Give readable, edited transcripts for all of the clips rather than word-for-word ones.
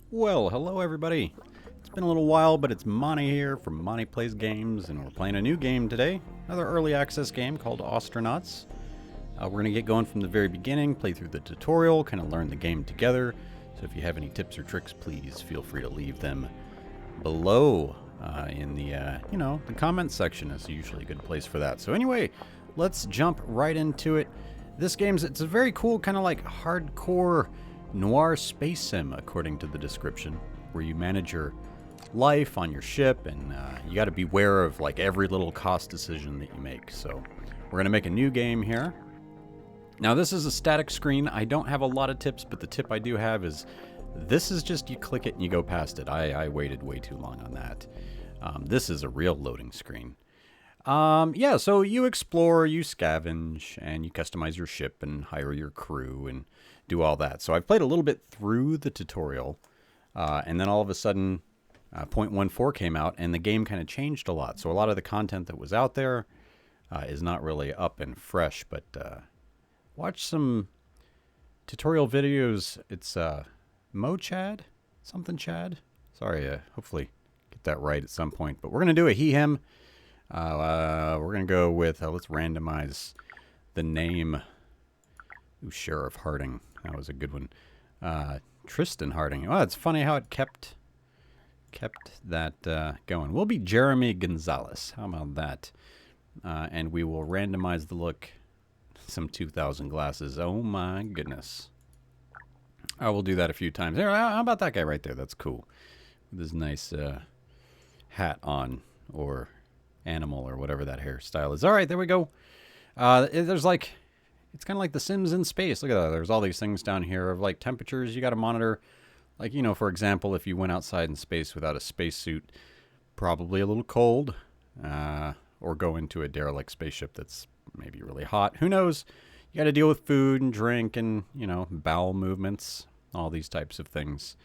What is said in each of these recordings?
Well, hello everybody. It's been a little while, but it's Monte here from Monte Plays Games, and we're playing a new game today. Another early access game called Ostranauts. We're going to get going from the very beginning, play through the tutorial, kind of learn the game together. So if you have any tips or tricks, please feel free to leave them below in the comments section is usually a good place for that. So anyway, let's jump right into it. This it's a very cool kind of like hardcore noir space sim, according to the description, where you manage your life on your ship, and you got to be aware of like every little cost decision that you make. So we're gonna make a new game here. Now this is a static screen. I don't have a lot of tips, but the tip I do have is this is just you click it and you go past it. I waited way too long on that. This is a real loading screen. Yeah, so you explore, you scavenge, and you customize your ship and hire your crew and do all that. So I've played a little bit through the tutorial, and then all of a sudden 0.14 came out, and the game kind of changed a lot. So a lot of the content that was out there is not really up and fresh, but watch some tutorial videos. It's Chad? Something Chad? Sorry, hopefully get that right at some point. But we're going to do a he-him. We're going to go with, let's randomize the name. Ooh, Sheriff Harding. That was a good one. Tristan Harding. Oh, it's funny how it kept that going. We'll be Jeremy Gonzalez. How about that? And we will randomize the look. Some 2,000 glasses. Oh my goodness. I will do that a few times. There, how about that guy right there? That's cool. With his nice hat on, or animal, or whatever that hairstyle is. All right, there we go. There's like, it's kind of like The Sims in space. Look at that. There's all these things down here of like temperatures you got to monitor. Like, you know, for example, if you went outside in space without a spacesuit, probably a little cold, or go into a derelict spaceship that's maybe really hot. Who knows? You got to deal with food and drink and, you know, bowel movements, all these types of things.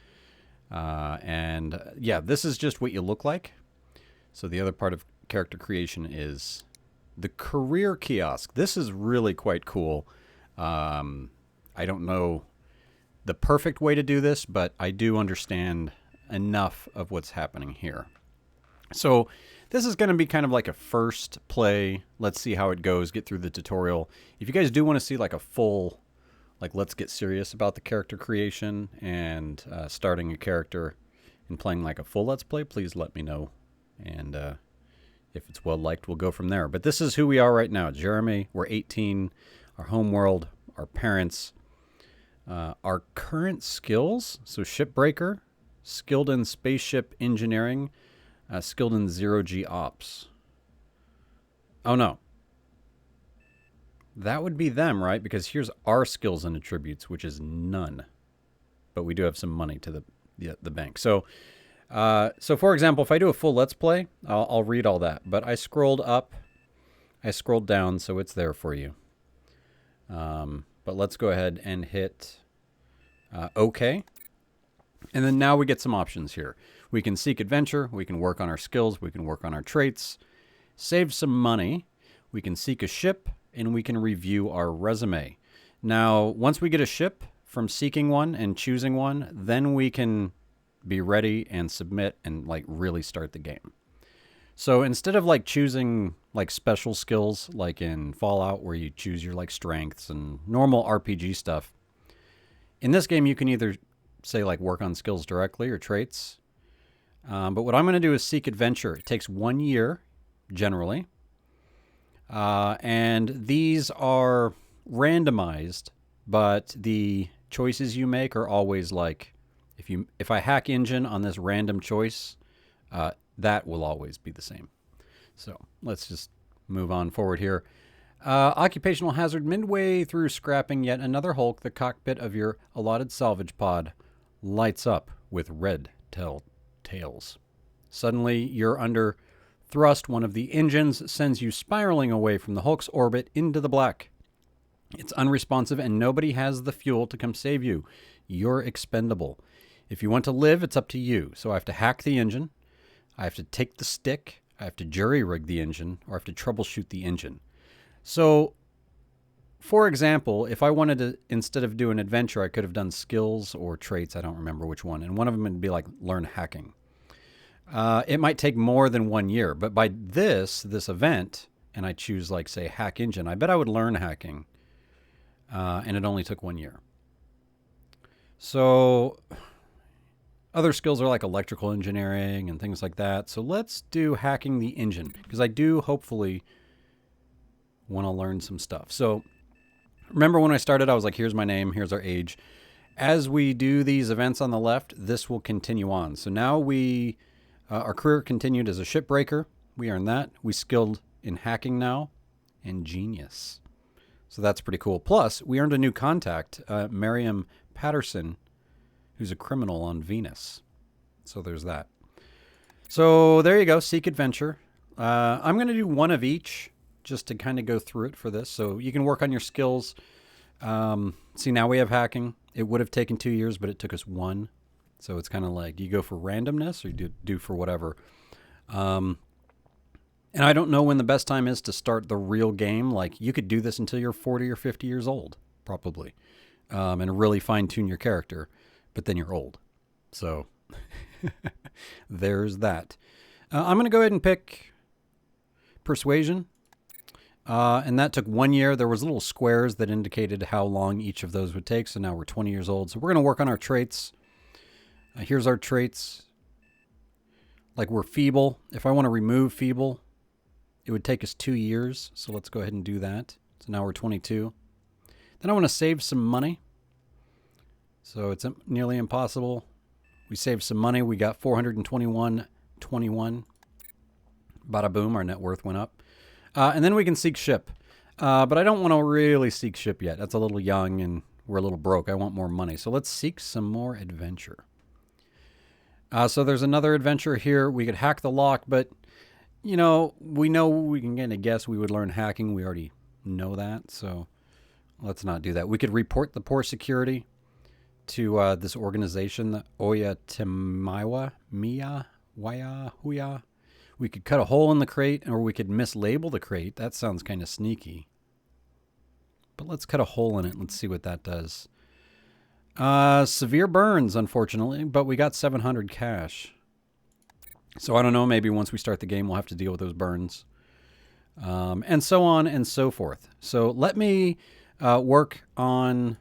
Yeah, this is just what you look like. So the other part of character creation is the career kiosk. This is really quite cool. I don't know the perfect way to do this, but I do understand enough of what's happening here. So this is going to be kind of like a first play. Let's see how it goes, get through the tutorial. If you guys do want to see like a full, like let's get serious about the character creation and starting a character and playing like a full let's play, please let me know. And if it's well liked, we'll go from there. But this is who we are right now. Jeremy, we're 18, our home world, our parents, our current skills. So shipbreaker, skilled in spaceship engineering, skilled in zero-G ops. Oh, no. That would be them, right? Because here's our skills and attributes, which is none. But we do have some money to the bank. So, for example, if I do a full Let's Play, I'll read all that. But I scrolled up. I scrolled down, so it's there for you. But let's go ahead and hit OK. And then now we get some options here. We can seek adventure, we can work on our skills, we can work on our traits, save some money, we can seek a ship, and we can review our resume. Now, once we get a ship from seeking one and choosing one, then we can be ready and submit and like really start the game. So instead of like choosing like special skills like in Fallout where you choose your like strengths and normal RPG stuff, in this game you can either say like work on skills directly or traits. But what I'm going to do is seek adventure. It takes 1 year, generally. And these are randomized, but the choices you make are always like, if I hack engine on this random choice, that will always be the same. So let's just move on forward here. Occupational hazard midway through scrapping yet another hulk, the cockpit of your allotted salvage pod lights up with red tails. Suddenly, you're under thrust. One of the engines sends you spiraling away from the Hulk's orbit into the black. It's unresponsive and nobody has the fuel to come save you. You're expendable. If you want to live, it's up to you. So I have to hack the engine. I have to take the stick. I have to jury-rig the engine, or I have to troubleshoot the engine. So for example, if I wanted to, instead of doing adventure, I could have done skills or traits. I don't remember which one. And one of them would be like learn hacking. It might take more than 1 year, but by this event, and I choose like say hack engine, I bet I would learn hacking. And it only took 1 year. So other skills are like electrical engineering and things like that. So let's do hacking the engine, because I do hopefully want to learn some stuff. So remember when I started, I was like, here's my name, here's our age. As we do these events on the left, this will continue on. So now our career continued as a shipbreaker. We earned that. We skilled in hacking now and genius. So that's pretty cool. Plus, we earned a new contact, Miriam Patterson, who's a criminal on Venus. So there's that. So there you go, seek adventure. I'm going to do one of each just to kind of go through it for this. So you can work on your skills. See, now we have hacking. It would have taken 2 years, but it took us 1. So it's kind of like you go for randomness or you do for whatever. And I don't know when the best time is to start the real game. Like you could do this until you're 40 or 50 years old, probably, and really fine tune your character, but then you're old. So there's that. I'm going to go ahead and pick persuasion. And that took 1 year. There was little squares that indicated how long each of those would take. So now we're 20 years old. So we're going to work on our traits. Here's our traits. Like we're feeble. If I want to remove feeble, it would take us 2 years. So let's go ahead and do that. So now we're 22. Then I want to save some money. So it's nearly impossible. We saved some money. We got 421.21. Bada boom, our net worth went up. And then we can seek ship. But I don't want to really seek ship yet. That's a little young and we're a little broke. I want more money. So let's seek some more adventure. So there's another adventure here. We could hack the lock, but we know we can kind of guess we would learn hacking. We already know that. So let's not do that. We could report the poor security to this organization, the Oya Temiwa, Mia, Waya, Huya. We could cut a hole in the crate, or we could mislabel the crate. That sounds kind of sneaky. But let's cut a hole in it. Let's see what that does. Severe burns, unfortunately, but we got 700 cash. So I don't know, maybe once we start the game, we'll have to deal with those burns. And so on and so forth. So let me work on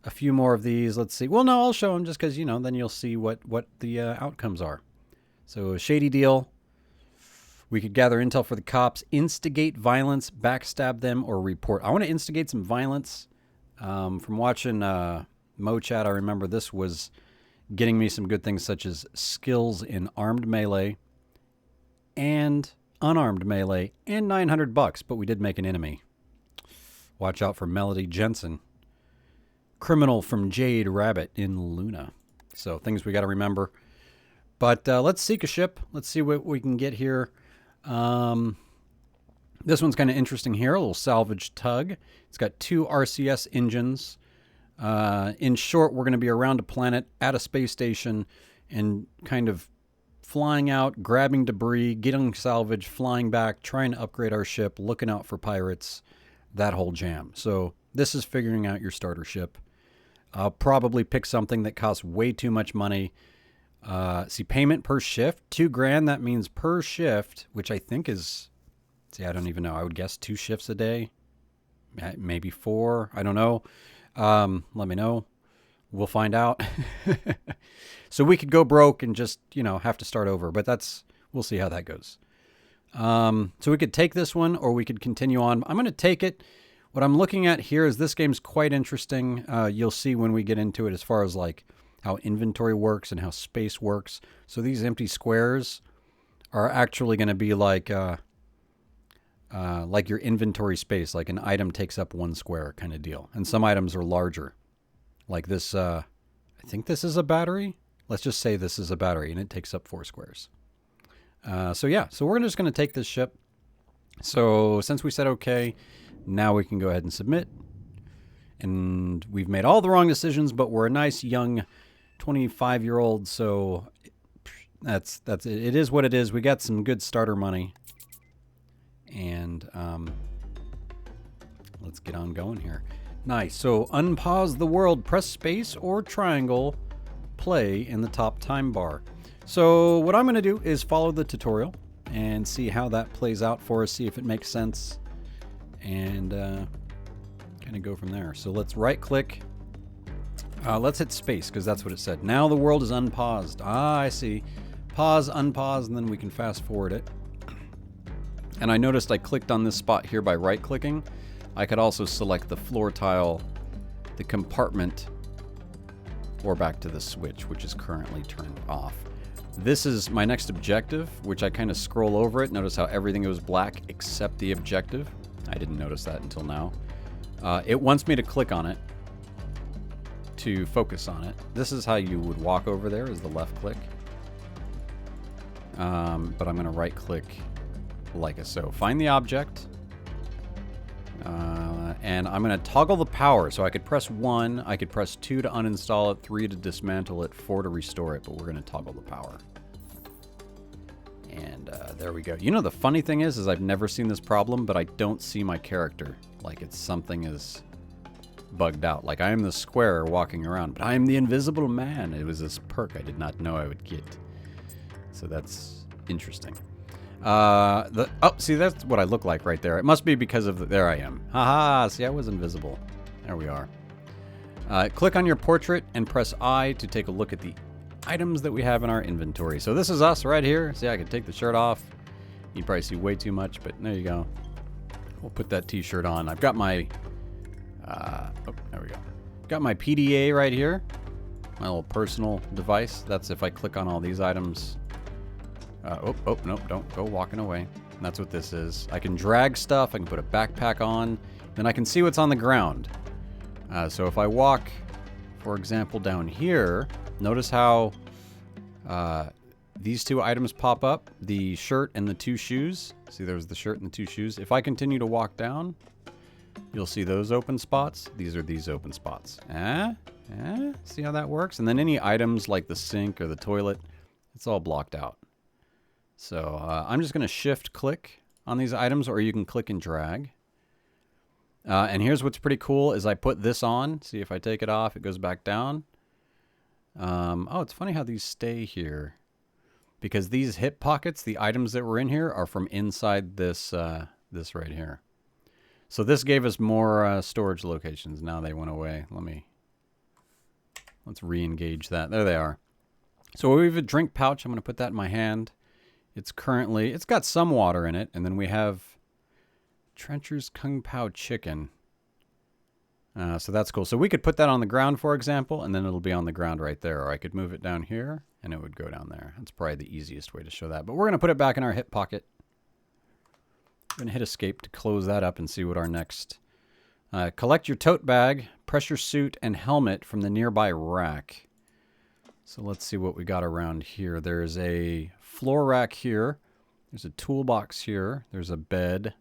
a few more of these. Let's see. Well, no, I'll show them just because, then you'll see what the outcomes are. So a shady deal. We could gather intel for the cops, instigate violence, backstab them, or report. I want to instigate some violence. From watching Mo Chat, I remember this was getting me some good things such as skills in armed melee and unarmed melee and $900, but we did make an enemy. Watch out for Melody Jensen. Criminal from Jade Rabbit in Luna. So things we got to remember. But let's seek a ship. Let's see what we can get here. This one's kind of interesting here. A little salvage tug. It's got 2 RCS engines. In short, we're going to be around a planet at a space station and kind of flying out, grabbing debris, getting salvage, flying back, trying to upgrade our ship, looking out for pirates, that whole jam. So this is figuring out your starter ship. I'll probably pick something that costs way too much money. See, payment per shift, $2,000. That means per shift, which I think is, I don't even know. I would guess 2 shifts a day, maybe 4. I don't know. Let me know. We'll find out. So we could go broke and just, have to start over, but we'll see how that goes. So we could take this one or we could continue on. I'm going to take it. What I'm looking at here is this game's quite interesting. You'll see when we get into it as far as like how inventory works and how space works. So these empty squares are actually going to be like your inventory space, like an item takes up 1 square kind of deal. And some items are larger. Like this, I think this is a battery. Let's just say this is a battery and it takes up 4 squares. So we're just going to take this ship. So since we said okay, now we can go ahead and submit. And we've made all the wrong decisions, but we're a nice young 25-year-old, so that's it. It is what it is. We got some good starter money. And let's get on going here. Nice. So unpause the world, press space or triangle, play in the top time bar. So what I'm going to do is follow the tutorial and see how that plays out for us, see if it makes sense, and kind of go from there. So let's right click. Let's hit space because that's what it said. Now the world is unpaused. Ah, I see. Pause, unpause, and then we can fast forward it. And I noticed I clicked on this spot here by right clicking. I could also select the floor tile, the compartment, or back to the switch, which is currently turned off. This is my next objective, which I kind of scroll over it. Notice how everything goes black except the objective. I didn't notice that until now. It wants me to click on it to focus on it. This is how you would walk over there, is the left click. But I'm going to right click like so. Find the object. And I'm going to toggle the power. So I could press 1, I could press 2 to uninstall it, 3 to dismantle it, 4 to restore it, but we're going to toggle the power. And there we go. You know, the funny thing is I've never seen this problem, but I don't see my character. Like it's something is bugged out. Like I am the square walking around, but I am the invisible man. It was this perk I did not know I would get. So that's interesting. Oh, see, that's what I look like right there. It must be because of there I am. Haha, see, I was invisible. There we are. Click on your portrait and press I to take a look at the items that we have in our inventory. So this is us right here. See, I can take the shirt off. You probably see way too much, but there you go. We'll put that t-shirt on. I've got my, oh, there we go. Got my PDA right here. My little personal device. That's if I click on all these items. Nope, don't go walking away. And that's what this is. I can drag stuff, I can put a backpack on, then I can see what's on the ground. So if I walk, for example, down here, notice how these two items pop up, the shirt and the 2 shoes. See, there's the shirt and the 2 shoes. If I continue to walk down, you'll see those open spots. These are these open spots. See how that works? And then any items like the sink or the toilet, it's all blocked out. So I'm just going to shift click on these items, or you can click and drag. And here's what's pretty cool is I put this on. See, if I take it off, it goes back down. Oh, it's funny how these stay here. Because these hip pockets, the items that were in here, are from inside this, this right here. So this gave us more storage locations. Now they went away. Let's re-engage that. There they are. So we have a drink pouch. I'm going to put that in my hand. It's got some water in it, and then we have Trencher's Kung Pao chicken. So that's cool. So we could put that on the ground, for example, and then it'll be on the ground right there. Or I could move it down here, and it would go down there. That's probably the easiest way to show that. But we're going to put it back in our hip pocket. I'm going to hit escape to close that up and see what our next... collect your tote bag, pressure suit, and helmet from the nearby rack. So let's see what we got around here. There's a floor rack here. There's a toolbox here. There's a bed.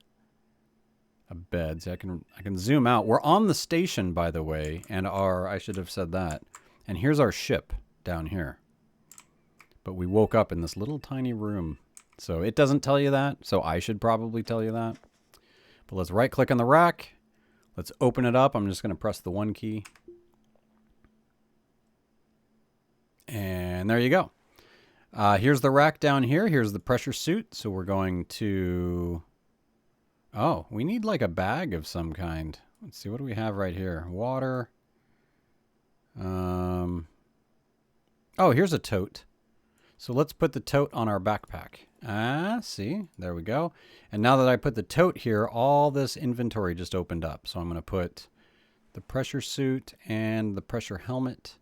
See, I can zoom out. We're on the station, by the way, and I should have said that. And here's our ship down here. But we woke up in this little tiny room. So it doesn't tell you that, so I should probably tell you that. But let's right click on the rack. Let's open it up. I'm just going to press the 1 key. And there you go. Here's the rack down here. Here's the pressure suit. So we're going to... Oh, we need like a bag of some kind. Let's see, what do we have right here? Water. Oh, here's a tote. So let's put the tote on our backpack. See, there we go. And now that I put the tote here, all this inventory just opened up. So I'm going to put the pressure suit and the pressure helmet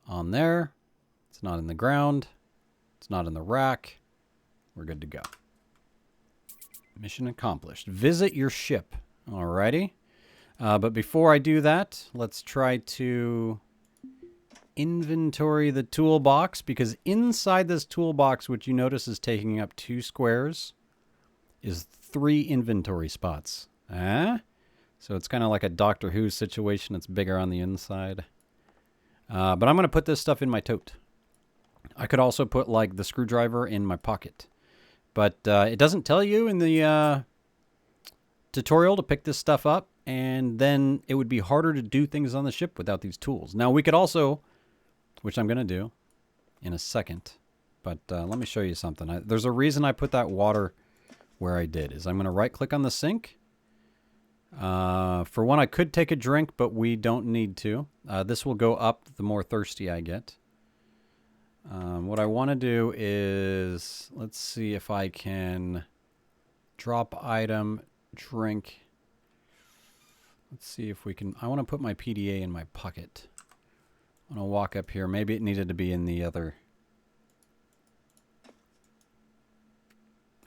on there. It's not in the ground. It's not in the rack. We're good to go. Mission accomplished. Visit your ship. Alrighty. But before I do that, let's try to inventory the toolbox, because inside this toolbox, which you notice is taking up 2 squares, is 3 inventory spots. So it's kind of like a Doctor Who situation. It's bigger on the inside. But I'm going to put this stuff in my tote. I could also put like the screwdriver in my pocket. But it doesn't tell you in the tutorial to pick this stuff up. and then it would be harder to do things on the ship without these tools. Now, we could also, which I'm going to do in a second, but let me show you something. There's a reason I put that water where I did, is I'm going to right-click on the sink. For one, I could take a drink, but we don't need to. This will go up the more thirsty I get. What I want to do is, let's see if I can drop item, drink. Let's see if we can, I want to put my PDA in my pocket. I'm going to walk up here. Maybe it needed to be in the other.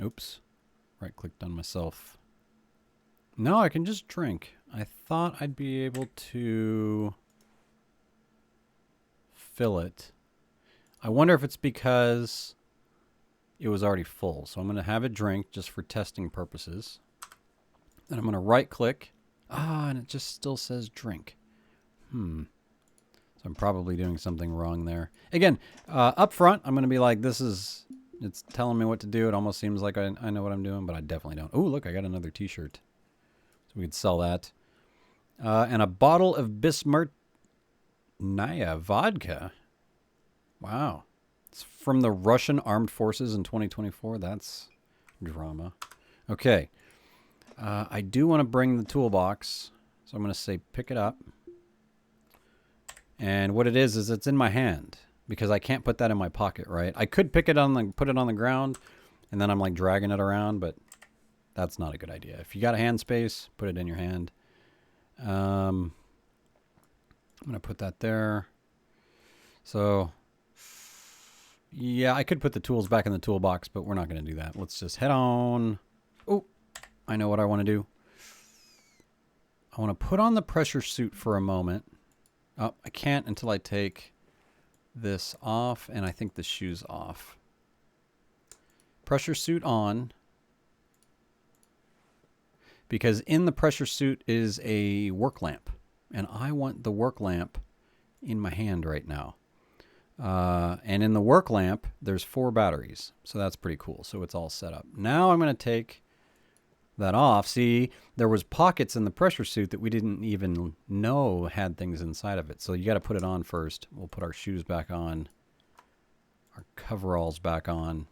Oops. Right-clicked on myself. No, I can just drink. I thought I'd be able to fill it. I wonder if it's because it was already full. So I'm going to have a drink just for testing purposes. Then I'm going to right-click. And it just still says drink. So I'm probably doing something wrong there. Again, up front, I'm going to be like, it's telling me what to do. It almost seems like I know what I'm doing, but I definitely don't. Oh, look, I got another t-shirt. So we could sell that. And a bottle of Bismarcknaya vodka. Wow. It's from the Russian Armed Forces in 2024. That's drama. Okay. I do want to bring the toolbox. So I'm going to say pick it up. And what it is it's in my hand. Because I can't put that in my pocket, right? I could put it on the ground. And then I'm like dragging it around, but that's not a good idea. If you got a hand space, put it in your hand. I'm going to put that there. So, yeah, I could put the tools back in the toolbox, but we're not going to do that. Let's just head on. Oh, I know what I want to do. I want to put on the pressure suit for a moment. Oh, I can't until I take this off, and I think the shoes off. Pressure suit on. Because in the pressure suit is a work lamp. And I want the work lamp in my hand right now. And in the work lamp, there's 4 batteries. So that's pretty cool. So it's all set up. Now I'm going to take that off. See, there was pockets in the pressure suit that we didn't even know had things inside of it. So you got to put it on first. We'll put our shoes back on. Our coveralls back on.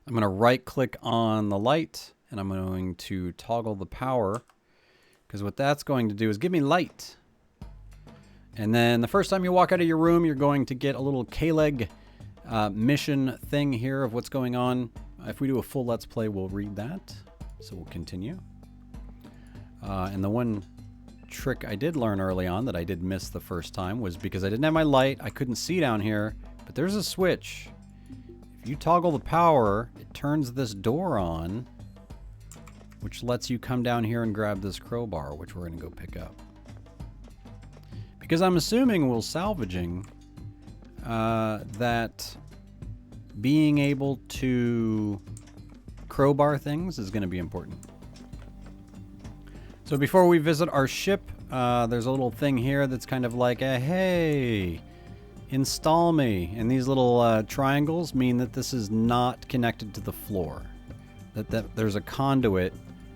I'm going to right-click on the light. And I'm going to toggle the power. Because what that's going to do is give me light. And then the first time you walk out of your room, you're going to get a little K-Leg mission thing here of what's going on. If we do a full Let's Play, we'll read that. So we'll continue. And the one trick I did learn early on that I did miss the first time was because I didn't have my light, I couldn't see down here. But there's a switch. If you toggle the power, it turns this door on, which lets you come down here and grab this crowbar, which we're going to go pick up. Because I'm assuming we'll salvaging that being able to crowbar things is going to be important. So before we visit our ship, there's a little thing here that's kind of like, hey, install me. And these little triangles mean that this is not connected to the floor. That there's a conduit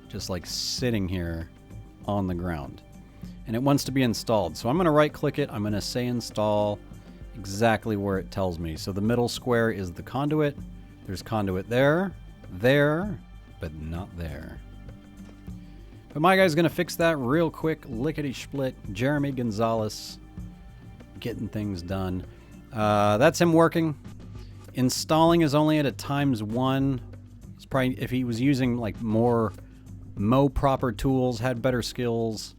just like sitting here on the ground. And it wants to be installed. So I'm going to right click it. I'm going to say install exactly where it tells me. So the middle square is the conduit. There's conduit there, but not there. But my guy's going to fix that real quick. Lickety-split. Jeremy Gonzalez getting things done. That's him working. Installing is only at a ×1. It's probably, if he was using like more proper tools, had better skills,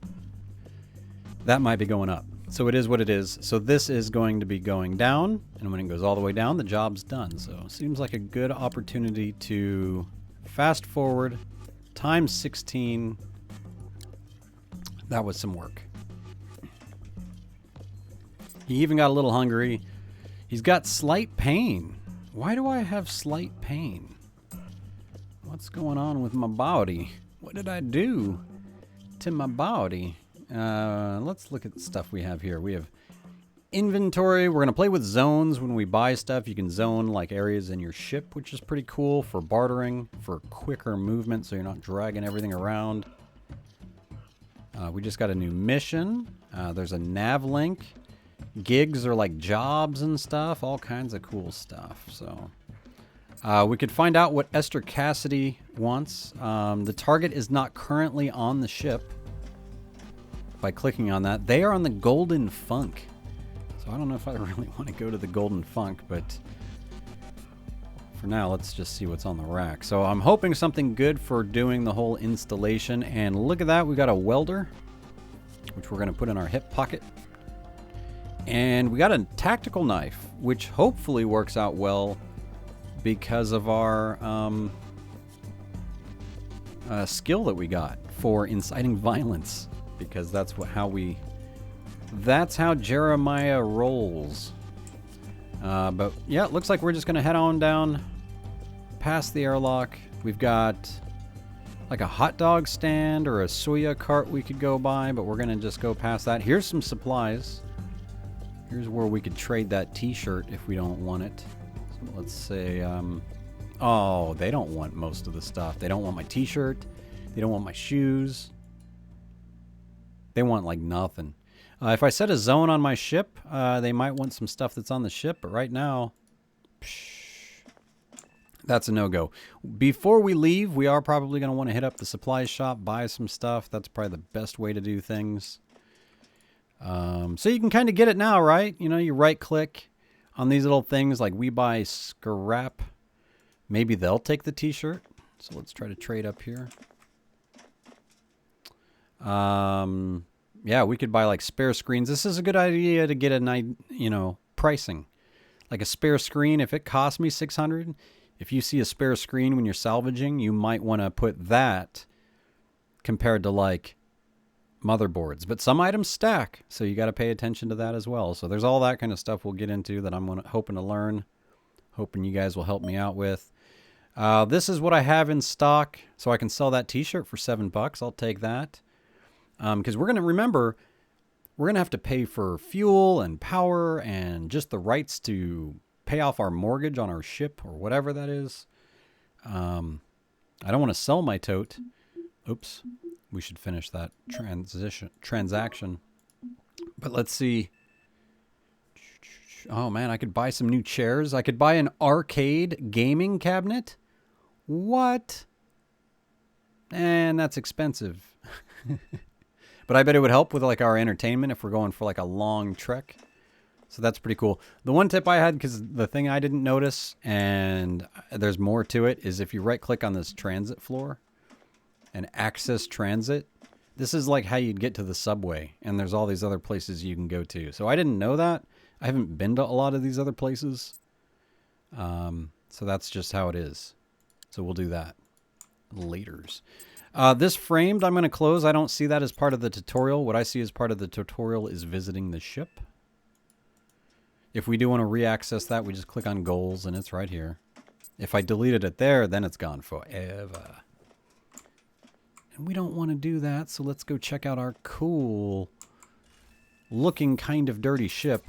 that might be going up. So it is what it is. So this is going to be going down, and when it goes all the way down, the job's done. So seems like a good opportunity to fast forward, ×16. That was some work. He even got a little hungry. He's got slight pain. Why do I have slight pain? What's going on with my body? What did I do to my body? Let's look at the stuff we have here. We have inventory. We're going to play with zones when we buy stuff. You can zone like areas in your ship, which is pretty cool for bartering, for quicker movement so you're not dragging everything around. We just got a new mission. There's a nav link. Gigs are like jobs and stuff. All kinds of cool stuff. So we could find out what Esther Cassidy wants. The target is not currently on the ship. By clicking on that, they are on the Golden Funk. So I don't know if I really want to go to the Golden Funk, but for now, let's just see what's on the rack. So I'm hoping something good for doing the whole installation. And look at that, we got a welder, which we're going to put in our hip pocket. And we got a tactical knife, which hopefully works out well because of our skill that we got for inciting violence. Because that's how Jeremiah rolls. But yeah, it looks like we're just going to head on down past the airlock. We've got like a hot dog stand or a soya cart we could go by, but we're going to just go past that. Here's some supplies. Here's where we could trade that t-shirt if we don't want it. So let's say, oh, they don't want most of the stuff. They don't want my t-shirt. They don't want my shoes. They want like nothing. If I set a zone on my ship, they might want some stuff that's on the ship, but right now, that's a no-go. Before we leave, we are probably going to want to hit up the supplies shop, buy some stuff. That's probably the best way to do things. So you can kind of get it now, right? You know, you right-click on these little things like we buy scrap. Maybe they'll take the t-shirt. So let's try to trade up here. Yeah, we could buy like spare screens. This is a good idea to get a pricing. Like a spare screen, if it costs me 600, if you see a spare screen when you're salvaging, you might want to put that compared to like motherboards. But some items stack, so you got to pay attention to that as well. So there's all that kind of stuff we'll get into that I'm hoping to learn, hoping you guys will help me out with. This is what I have in stock, so I can sell that t-shirt for $7. I'll take that. Because we're going to remember, we're going to have to pay for fuel and power and just the rights to pay off our mortgage on our ship or whatever that is. I don't want to sell my tote. Oops. We should finish that transaction. But let's see. Oh, man, I could buy some new chairs. I could buy an arcade gaming cabinet. What? And that's expensive. But I bet it would help with like our entertainment if we're going for like a long trek. So that's pretty cool. The one tip I had, because the thing I didn't notice, and there's more to it, is if you right click on this transit floor and access transit, this is like how you'd get to the subway. And there's all these other places you can go to. So I didn't know that. I haven't been to a lot of these other places. So that's just how it is. So we'll do that. Laters. This framed, I'm going to close. I don't see that as part of the tutorial. What I see as part of the tutorial is visiting the ship. If we do want to re-access that, we just click on goals and it's right here. If I deleted it there, then it's gone forever. And we don't want to do that, so let's go check out our cool looking kind of dirty ship.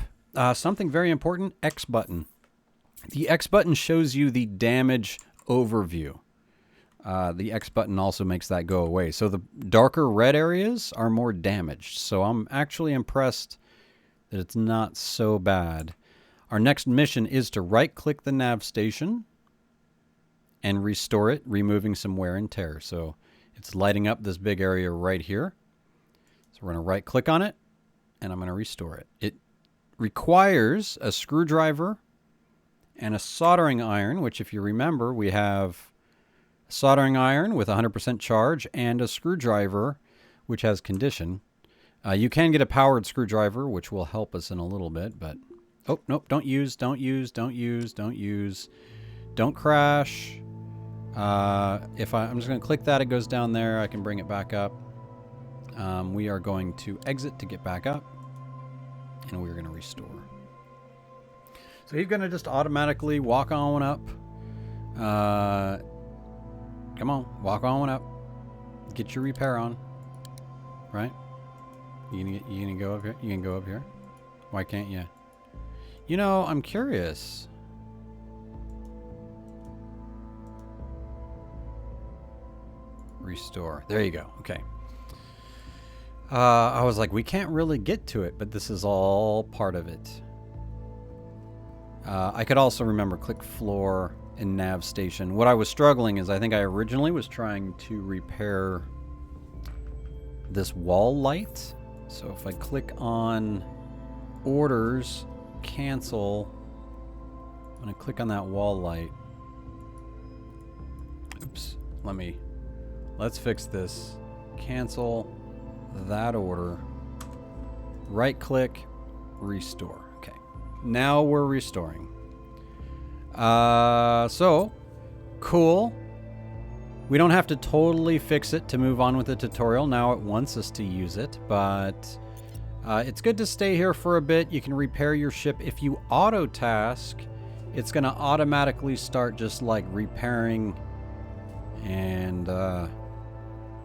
Something very important, X button. The X button shows you the damage overview. The X button also makes that go away. So the darker red areas are more damaged. So I'm actually impressed that it's not so bad. Our next mission is to right-click the nav station and restore it, removing some wear and tear. So it's lighting up this big area right here. So we're going to right-click on it, and I'm going to restore it. It requires a screwdriver and a soldering iron, which if you remember, we have soldering iron with 100% charge and a screwdriver which has condition. You can get a powered screwdriver, which will help us in a little bit, but oh, nope, don't use, don't crash. I'm just going to click that, it goes down there, I can bring it back up. We are going to exit to get back up, and we're going to restore. So he's going to just automatically walk on up. Come on, walk on up. Get your repair on. Right? You gonna go up here? You can go up here. Why can't you? You know, I'm curious. Restore. There you go. Okay. I was like, we can't really get to it, but this is all part of it. I could also remember click floor and nav station. What I was struggling is I think I originally was trying to repair this wall light. So if I click on orders, cancel, I'm going to click on that wall light. Oops, let's fix this. Cancel that order. Right click, restore. Okay, now we're restoring. So cool. We don't have to totally fix it to move on with the tutorial. Now it wants us to use it, but it's good to stay here for a bit. You can repair your ship. If you auto task, it's going to automatically start just like repairing and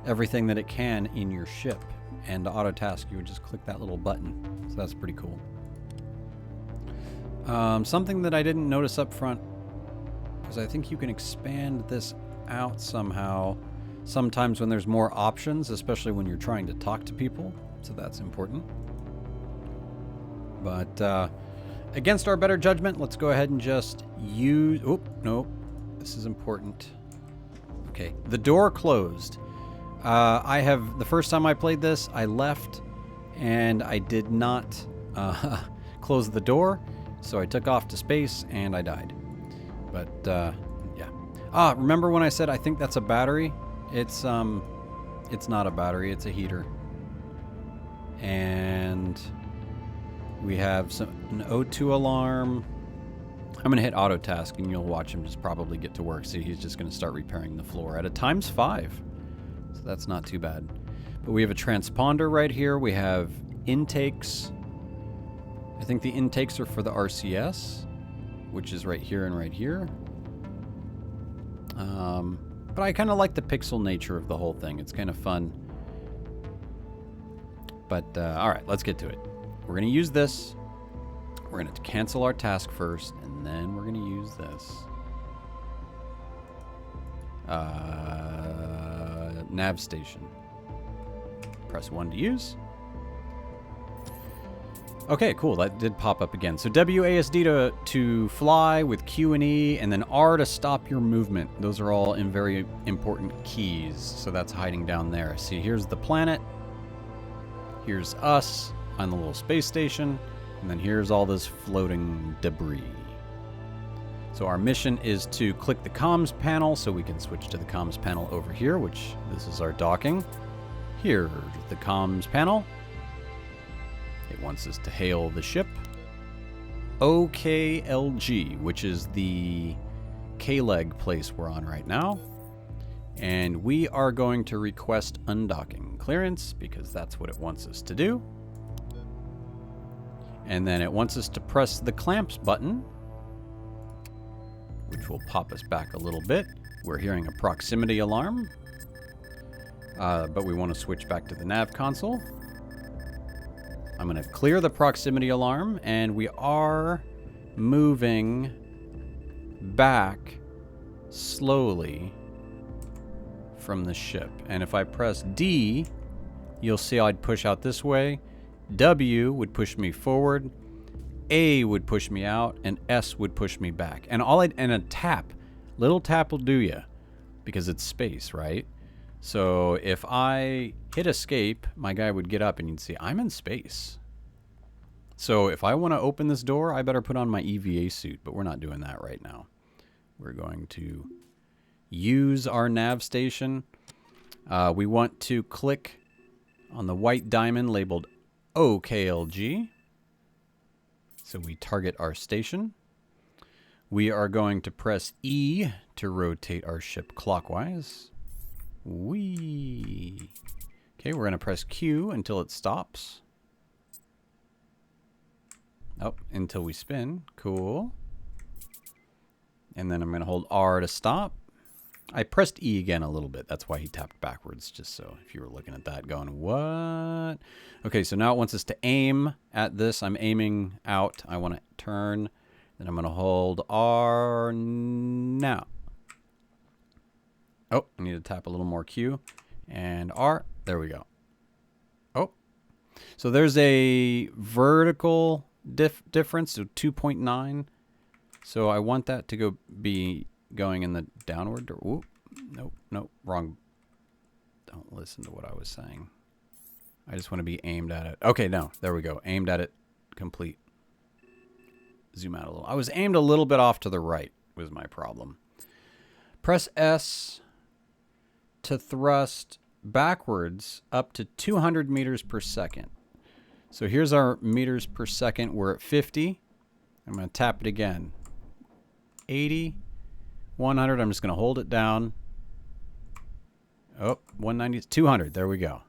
everything that it can in your ship. And to auto task, you would just click that little button. So that's pretty cool. Something that I didn't notice up front, because I think you can expand this out somehow sometimes when there's more options, especially when you're trying to talk to people, so that's important. But against our better judgment, let's go ahead and just use... Oh, no, this is important. Okay, the door closed. The first time I played this, I left and I did not close the door, so I took off to space and I died. But yeah. Remember when I said I think that's a battery? It's not a battery, it's a heater. And we have an O2 alarm. I'm going to hit auto task and you'll watch him just probably get to work. See, he's just going to start repairing the floor at a ×5. So that's not too bad. But we have a transponder right here. We have intakes. I think the intakes are for the RCS, which is right here and right here. But I kind of like the pixel nature of the whole thing. It's kind of fun. But all right, let's get to it. We're going to use this. We're going to cancel our task first, and then we're going to use this. Nav station. Press 1 to use. Okay, cool. That did pop up again. So WASD to fly with Q and E, and then R to stop your movement. Those are all in very important keys. So that's hiding down there. See, here's the planet. Here's us on the little space station. And then here's all this floating debris. So our mission is to click the comms panel so we can switch to the comms panel over here, which this is our docking. Here's the comms panel. It wants us to hail the ship. OKLG, which is the K-leg place we're on right now. And we are going to request undocking clearance because that's what it wants us to do. And then it wants us to press the clamps button, which will pop us back a little bit. We're hearing a proximity alarm, but we want to switch back to the nav console. I'm going to clear the proximity alarm, and we are moving back slowly from the ship. And if I press D, you'll see I'd push out this way. W would push me forward. A would push me out, and S would push me back. And a tap, little tap will do ya, because it's space, right? So if I hit escape, my guy would get up and you'd see I'm in space. So if I want to open this door, I better put on my EVA suit, but we're not doing that right now. We're going to use our nav station. We want to click on the white diamond labeled OKLG. So we target our station. We are going to press E to rotate our ship clockwise. Whee! Okay, we're going to press Q until it stops. Oh, until we spin. Cool. And then I'm going to hold R to stop. I pressed E again a little bit. That's why he tapped backwards, just so if you were looking at that going, what? Okay, so now it wants us to aim at this. I'm aiming out. I want to turn. Then I'm going to hold R now. Oh, I need to tap a little more Q. And R. There we go. Oh, So there's a vertical difference of 2.9. So I want that to be going in the downward. Ooh, nope, nope, wrong. Don't listen to what I was saying. I just want to be aimed at it. Okay, no, there we go. Aimed at it, complete. Zoom out a little. I was aimed a little bit off to the right was my problem. Press S to thrust backwards up to 200 meters per second. So here's our meters per second. We're at 50. I'm going to tap it again. 80, 100. I'm just going to hold it down. Oh, 190, 200. There we go.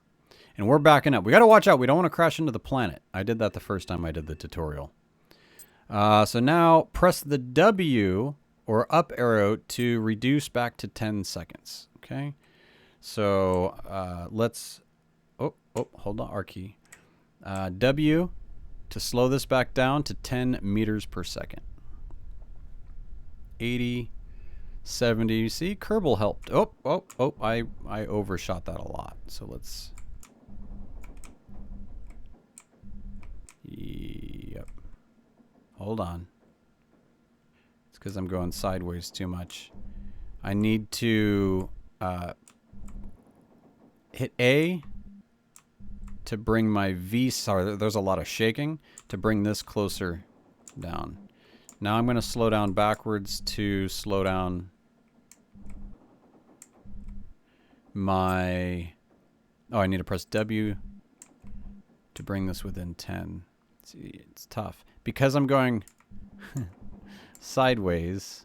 And we're backing up. We got to watch out. We don't want to crash into the planet. I did that the first time I did the tutorial. So now press the W or up arrow to reduce back to 10 seconds. Okay. So let's, hold on, R key. W to slow this back down to 10 meters per second. 80, 70. See, Kerbal helped. I overshot that a lot. So let's. Yep. Hold on. It's because I'm going sideways too much. I need to hit A to bring my V. Sorry, there's a lot of shaking to bring this closer down. Now I'm going to slow down backwards to slow down my... Oh, I need to press W to bring this within 10. See, it's tough. Because I'm going sideways,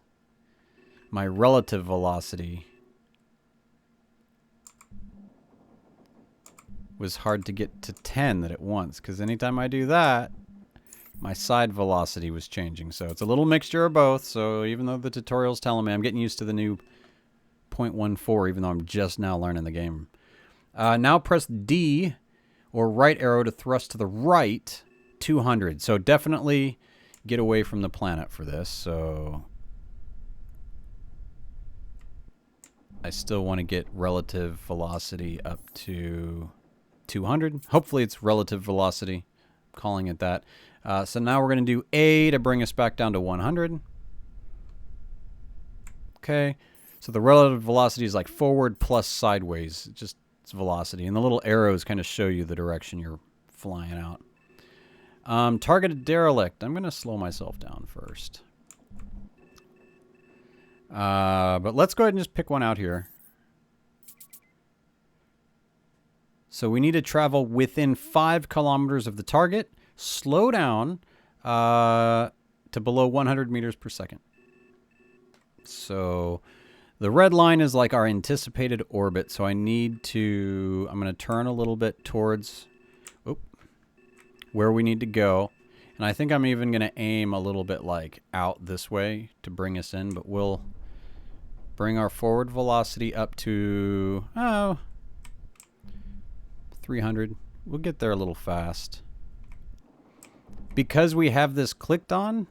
my relative velocity was hard to get to 10 at once. Because anytime I do that, my side velocity was changing. So it's a little mixture of both. So even though the tutorial's telling me, I'm getting used to the new 0.14, even though I'm just now learning the game. Now press D or right arrow to thrust to the right, 200. So definitely get away from the planet for this. So I still want to get relative velocity up to 200. Hopefully it's relative velocity. I'm calling it that. So now we're going to do A to bring us back down to 100. Okay. So the relative velocity is like forward plus sideways. Just it's velocity. And the little arrows kind of show you the direction you're flying out. Targeted Derelict. I'm going to slow myself down first. But let's go ahead and just pick one out here. So we need to travel within 5 kilometers of the target. Slow down to below 100 meters per second. So the red line is like our anticipated orbit. So I need to, I'm going to turn a little bit towards where we need to go. And I think I'm even going to aim a little bit like out this way to bring us in. But we'll bring our forward velocity up to 300. We'll get there a little fast. Because we have this clicked on,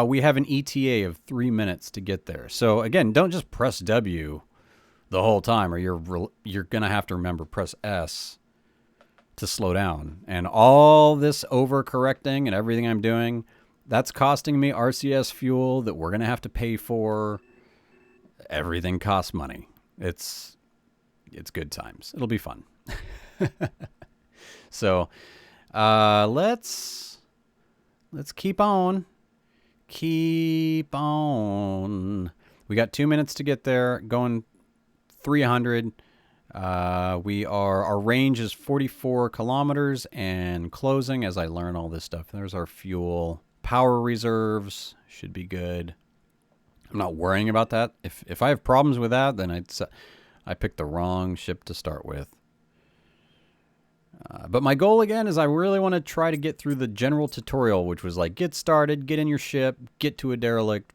we have an ETA of 3 minutes to get there. So again, don't just press W the whole time, or you're gonna have to remember press S to slow down. And all this overcorrecting and everything I'm doing, that's costing me RCS fuel that we're gonna have to pay for. Everything costs money. It's good times. It'll be fun. So let's keep on. Keep on. We got 2 minutes to get there. Going 300. Our range is 44 kilometers and closing as I learn all this stuff. There's our fuel. Power reserves should be good. I'm not worrying about that. If I have problems with that, then I picked the wrong ship to start with. But my goal again is I really want to try to get through the general tutorial, which was like get started, get in your ship, get to a derelict.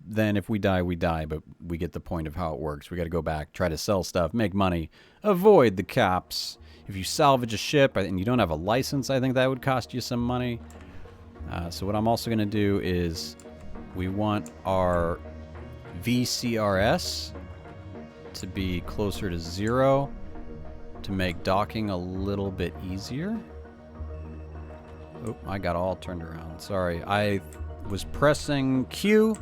Then if we die, we die. But we get the point of how it works. We got to go back, try to sell stuff, make money, avoid the caps. If you salvage a ship and you don't have a license, I think that would cost you some money. So what I'm also going to do is we want our VCRS to be closer to 0. to make docking a little bit easier. Oh, I got all turned around. Sorry, I was pressing Q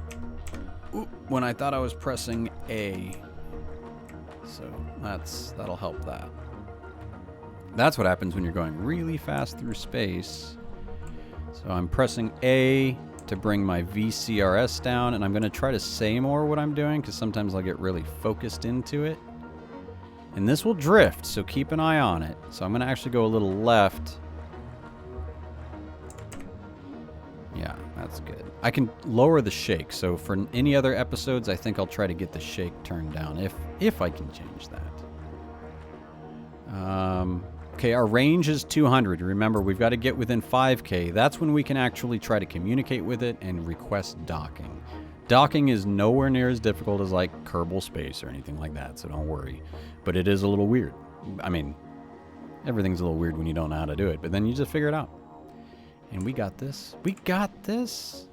when I thought I was pressing A. So that'll help that. That's what happens when you're going really fast through space. So I'm pressing A to bring my VCRS down, and I'm going to try to say more what I'm doing because sometimes I'll get really focused into it. And this will drift, so keep an eye on it. So I'm going to actually go a little left. Yeah, that's good. I can lower the shake, so for any other episodes, I think I'll try to get the shake turned down, if I can change that. Okay, our range is 200. Remember, we've got to get within 5K. That's when we can actually try to communicate with it and request docking. Docking is nowhere near as difficult as like Kerbal Space or anything like that, so don't worry. But it is a little weird. I mean, everything's a little weird when you don't know how to do it, but then you just figure it out. And we got this. We got this.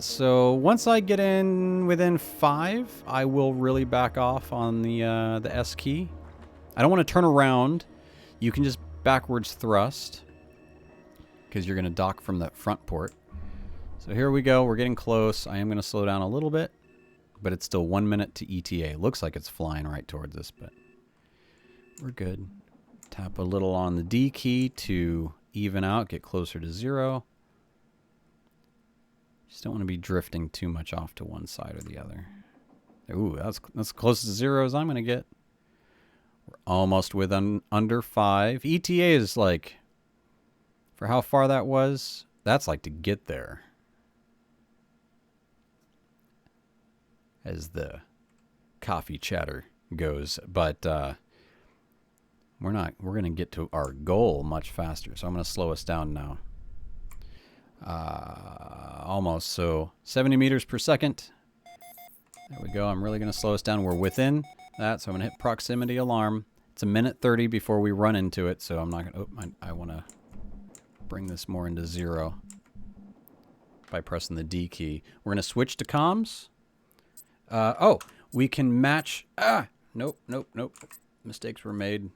So once I get in within 5, I will really back off on the S key. I don't want to turn around. You can just backwards thrust because you're going to dock from that front port. So here we go. We're getting close. I am going to slow down a little bit, but it's still 1 minute to ETA. Looks like it's flying right towards us, but we're good. Tap a little on the D key to even out, get closer to 0. Just don't want to be drifting too much off to one side or the other. Ooh, that's close to 0 as I'm going to get. We're almost with under 5. ETA is like, for how far that was, that's like to get there. As the coffee chatter goes. But we're going to get to our goal much faster. So I'm going to slow us down now. Almost. So 70 meters per second. There we go. I'm really going to slow us down. We're within that, so I'm going to hit proximity alarm. It's 1:30 before we run into it, so I'm not going to... Oh, I want to bring this more into 0 by pressing the D key. We're going to switch to comms. Oh, we can match... Nope. Mistakes were made.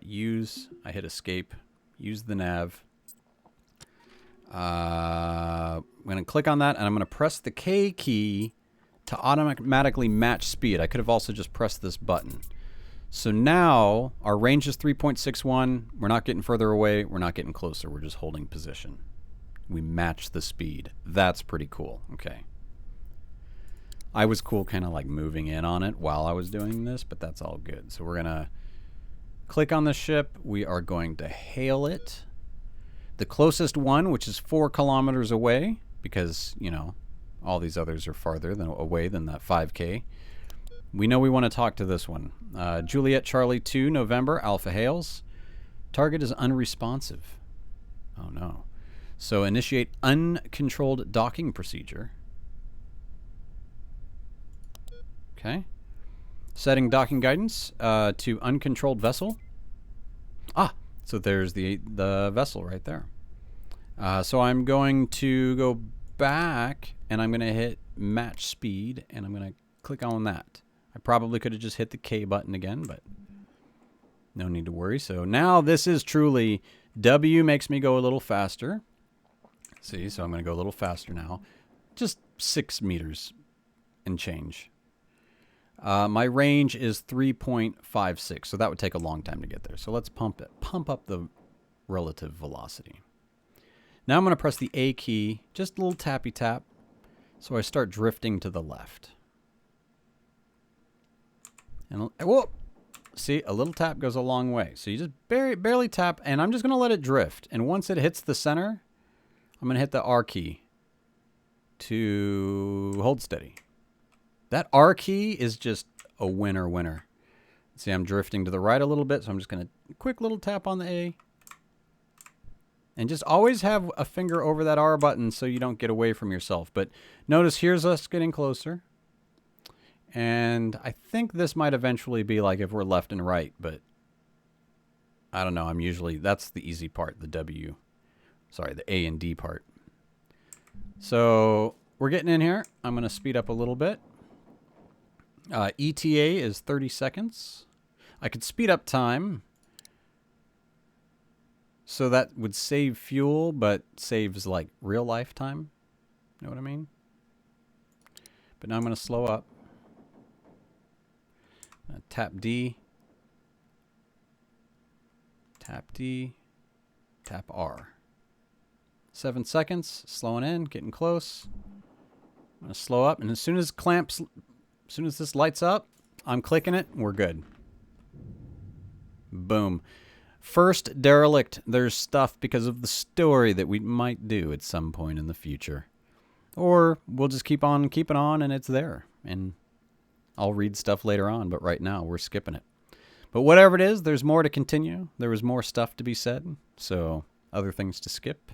Use... I hit escape. Use the nav. I'm going to click on that, and I'm going to press the K key to automatically match speed. I could have also just pressed this button. So now our range is 3.61. We're not getting further away. We're not getting closer. We're just holding position. We match the speed. That's pretty cool. Okay. I was cool kind of like moving in on it while I was doing this, but that's all good. So we're going to click on the ship. We are going to hail it. The closest one, which is 4 kilometers away, because, you know, all these others are farther away than that 5K. We know we want to talk to this one. Juliet Charlie 2, November, Alpha Hails. Target is unresponsive. Oh, no. So initiate uncontrolled docking procedure. Okay. Setting docking guidance to uncontrolled vessel. Ah, so there's the vessel right there. So I'm going to go back, and I'm going to hit match speed, and I'm going to click on that. I probably could have just hit the K button again, but no need to worry. So now this is truly, W makes me go a little faster. See, so I'm going to go a little faster now. Just 6 meters and change. My range is 3.56, so that would take a long time to get there. So let's pump up the relative velocity. Now I'm going to press the A key, just a little tappy tap, so I start drifting to the left. And whoa, see, a little tap goes a long way. So you just barely tap, and I'm just going to let it drift. And once it hits the center, I'm going to hit the R key to hold steady. That R key is just a winner. See, I'm drifting to the right a little bit, so I'm just going to quick little tap on the A. And just always have a finger over that R button so you don't get away from yourself. But notice here's us getting closer. And I think this might eventually be like if we're left and right, but I don't know. That's the easy part, the A and D part. So we're getting in here. I'm going to speed up a little bit. ETA is 30 seconds. I could speed up time. So that would save fuel, but saves like real life time. You know what I mean? But now I'm going to slow up. Tap D. Tap D. Tap R. 7 seconds. Slowing in. Getting close. I'm going to slow up. And as soon as this lights up, I'm clicking it. And we're good. Boom. First derelict. There's stuff because of the story that we might do at some point in the future. Or we'll just keep on keeping on and it's there. And I'll read stuff later on, but right now we're skipping it. But whatever it is, there's more to continue. There was more stuff to be said. So other things to skip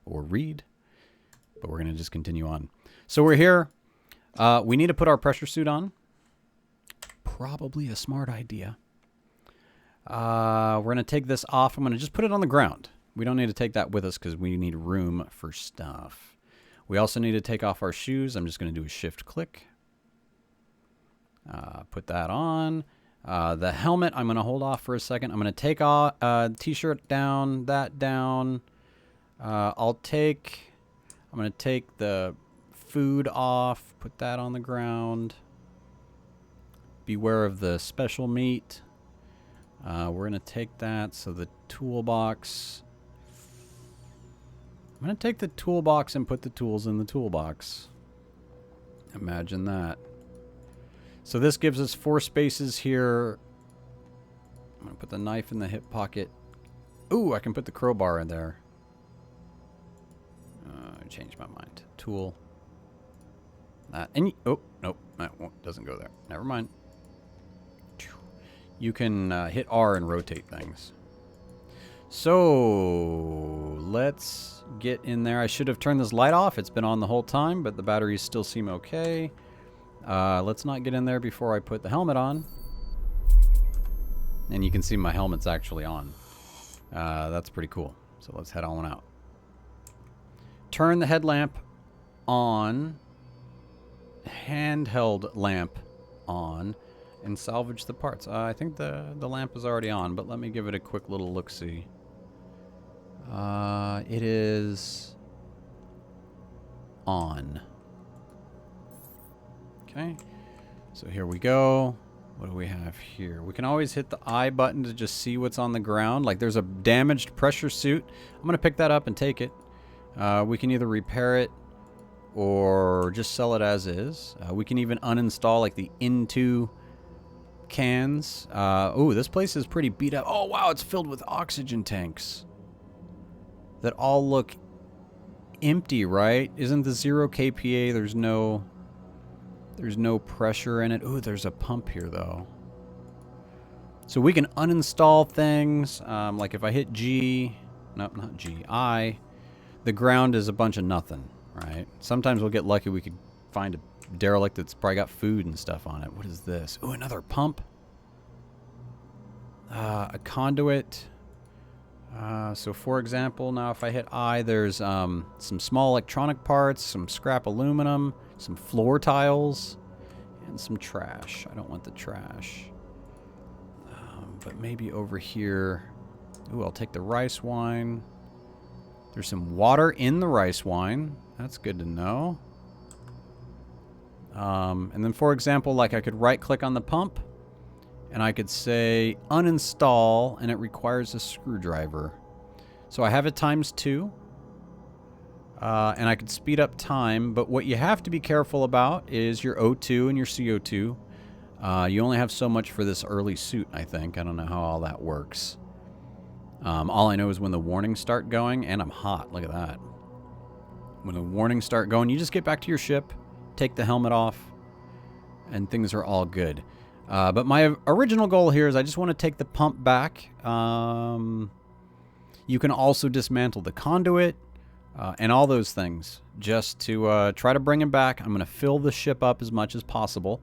or read. But we're going to just continue on. So we're here. We need to put our pressure suit on. Probably a smart idea. We're going to take this off. I'm going to just put it on the ground. We don't need to take that with us because we need room for stuff. We also need to take off our shoes. I'm just going to do a shift click. Put that on. The helmet, I'm going to hold off for a second. I'm going to take off t-shirt down, that down. I'm going to take the food off, put that on the ground. Beware of the special meat. We're going to take that. So the toolbox. I'm going to take the toolbox and put the tools in the toolbox. Imagine that. So this gives us 4 spaces here. I'm going to put the knife in the hip pocket. Ooh, I can put the crowbar in there. I changed my mind. Tool. That. And oh, nope. That doesn't go there. Never mind. You can hit R and rotate things. So let's get in there. I should have turned this light off. It's been on the whole time, but the batteries still seem okay. Let's not get in there before I put the helmet on. And you can see my helmet's actually on. That's pretty cool. So let's head on out. Turn the headlamp on. Handheld lamp on. And salvage the parts. I think the lamp is already on, but let me give it a quick little look-see. It is on. Okay, so here we go. What do we have here? We can always hit the I button to just see what's on the ground. Like there's a damaged pressure suit. I'm going to pick that up and take it. We can either repair it or just sell it as is. We can even uninstall like the into cans. Oh, this place is pretty beat up. Oh, wow, it's filled with oxygen tanks that all look empty, right? Isn't the 0 kPa? There's no pressure in it. Ooh, there's a pump here, though. So we can uninstall things. Like if I hit G, nope, not G, I, the ground is a bunch of nothing, right? Sometimes we'll get lucky. We could find a derelict that's probably got food and stuff on it. What is this? Ooh, another pump. A conduit. So for example, now if I hit I, there's some small electronic parts, some scrap aluminum, some floor tiles, and some trash. I don't want the trash. But maybe over here. Ooh, I'll take the rice wine. There's some water in the rice wine. That's good to know. And then for example, like I could right click on the pump and I could say uninstall and it requires a screwdriver. So I have it ×2. And I could speed up time, but what you have to be careful about is your O2 and your CO2. You only have so much for this early suit, I think. I don't know how all that works. All I know is when the warnings start going, and I'm hot, look at that. When the warnings start going, you just get back to your ship, take the helmet off, and things are all good. But my original goal here is I just want to take the pump back. You can also dismantle the conduit. And all those things, just to try to bring him back. I'm going to fill the ship up as much as possible.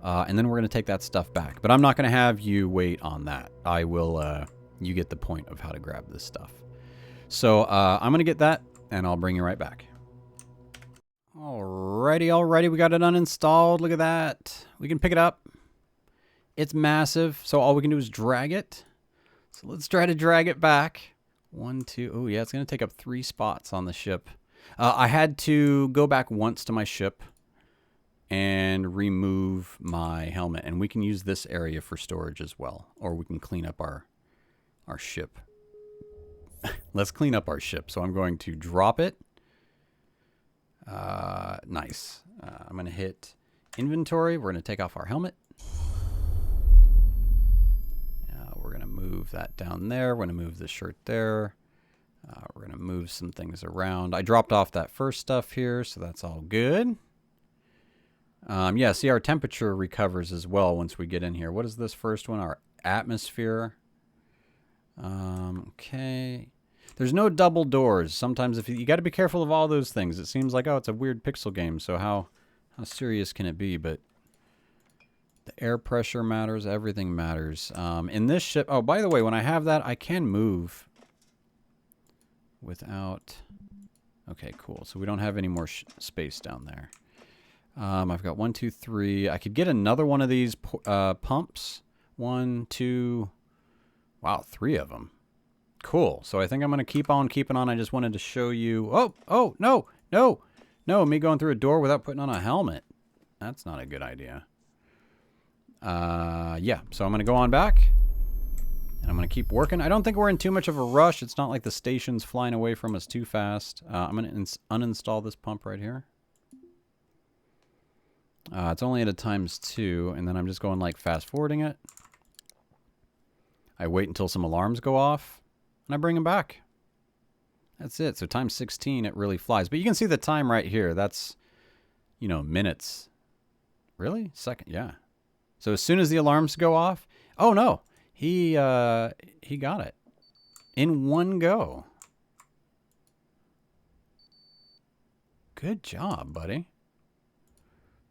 And then we're going to take that stuff back. But I'm not going to have you wait on that. I will, you get the point of how to grab this stuff. So I'm going to get that, and I'll bring you right back. Alrighty, we got it uninstalled. Look at that. We can pick it up. It's massive, so all we can do is drag it. So let's try to drag it back. 1, 2. Oh, yeah, it's going to take up 3 spots on the ship. I had to go back once to my ship and remove my helmet. And we can use this area for storage as well. Or we can clean up our ship. Let's clean up our ship. So I'm going to drop it. Nice. I'm going to hit inventory. We're going to take off our helmet. We're going to move that down there. We're going to move the shirt there. We're going to move some things around. I dropped off that first stuff here, so that's all good. Yeah, see, our temperature recovers as well once we get in here. What is this first one? Our atmosphere. Okay. There's no double doors. Sometimes if you got to be careful of all those things. It seems like, oh, it's a weird pixel game, so how serious can it be? But the air pressure matters. Everything matters. In this ship, oh, by the way, when I have that, I can move without... Okay, cool. So we don't have any more space down there. I've got 1, 2, 3. I could get another one of these pumps. 1, 2... Wow, 3 of them. Cool. So I think I'm going to keep on keeping on. I just wanted to show you... Oh, no, me going through a door without putting on a helmet. That's not a good idea. Yeah, so I'm going to go on back. And I'm going to keep working. I don't think we're in too much of a rush. It's not like the station's flying away from us too fast. I'm going to uninstall this pump right here. It's only at a ×2, and then I'm just going like fast forwarding it. I wait until some alarms go off, and I bring them back. That's it. So ×16, it really flies. But you can see the time right here. That's, you know, minutes. Really? Second, yeah. So as soon as the alarms go off, oh no, he got it in one go. Good job, buddy.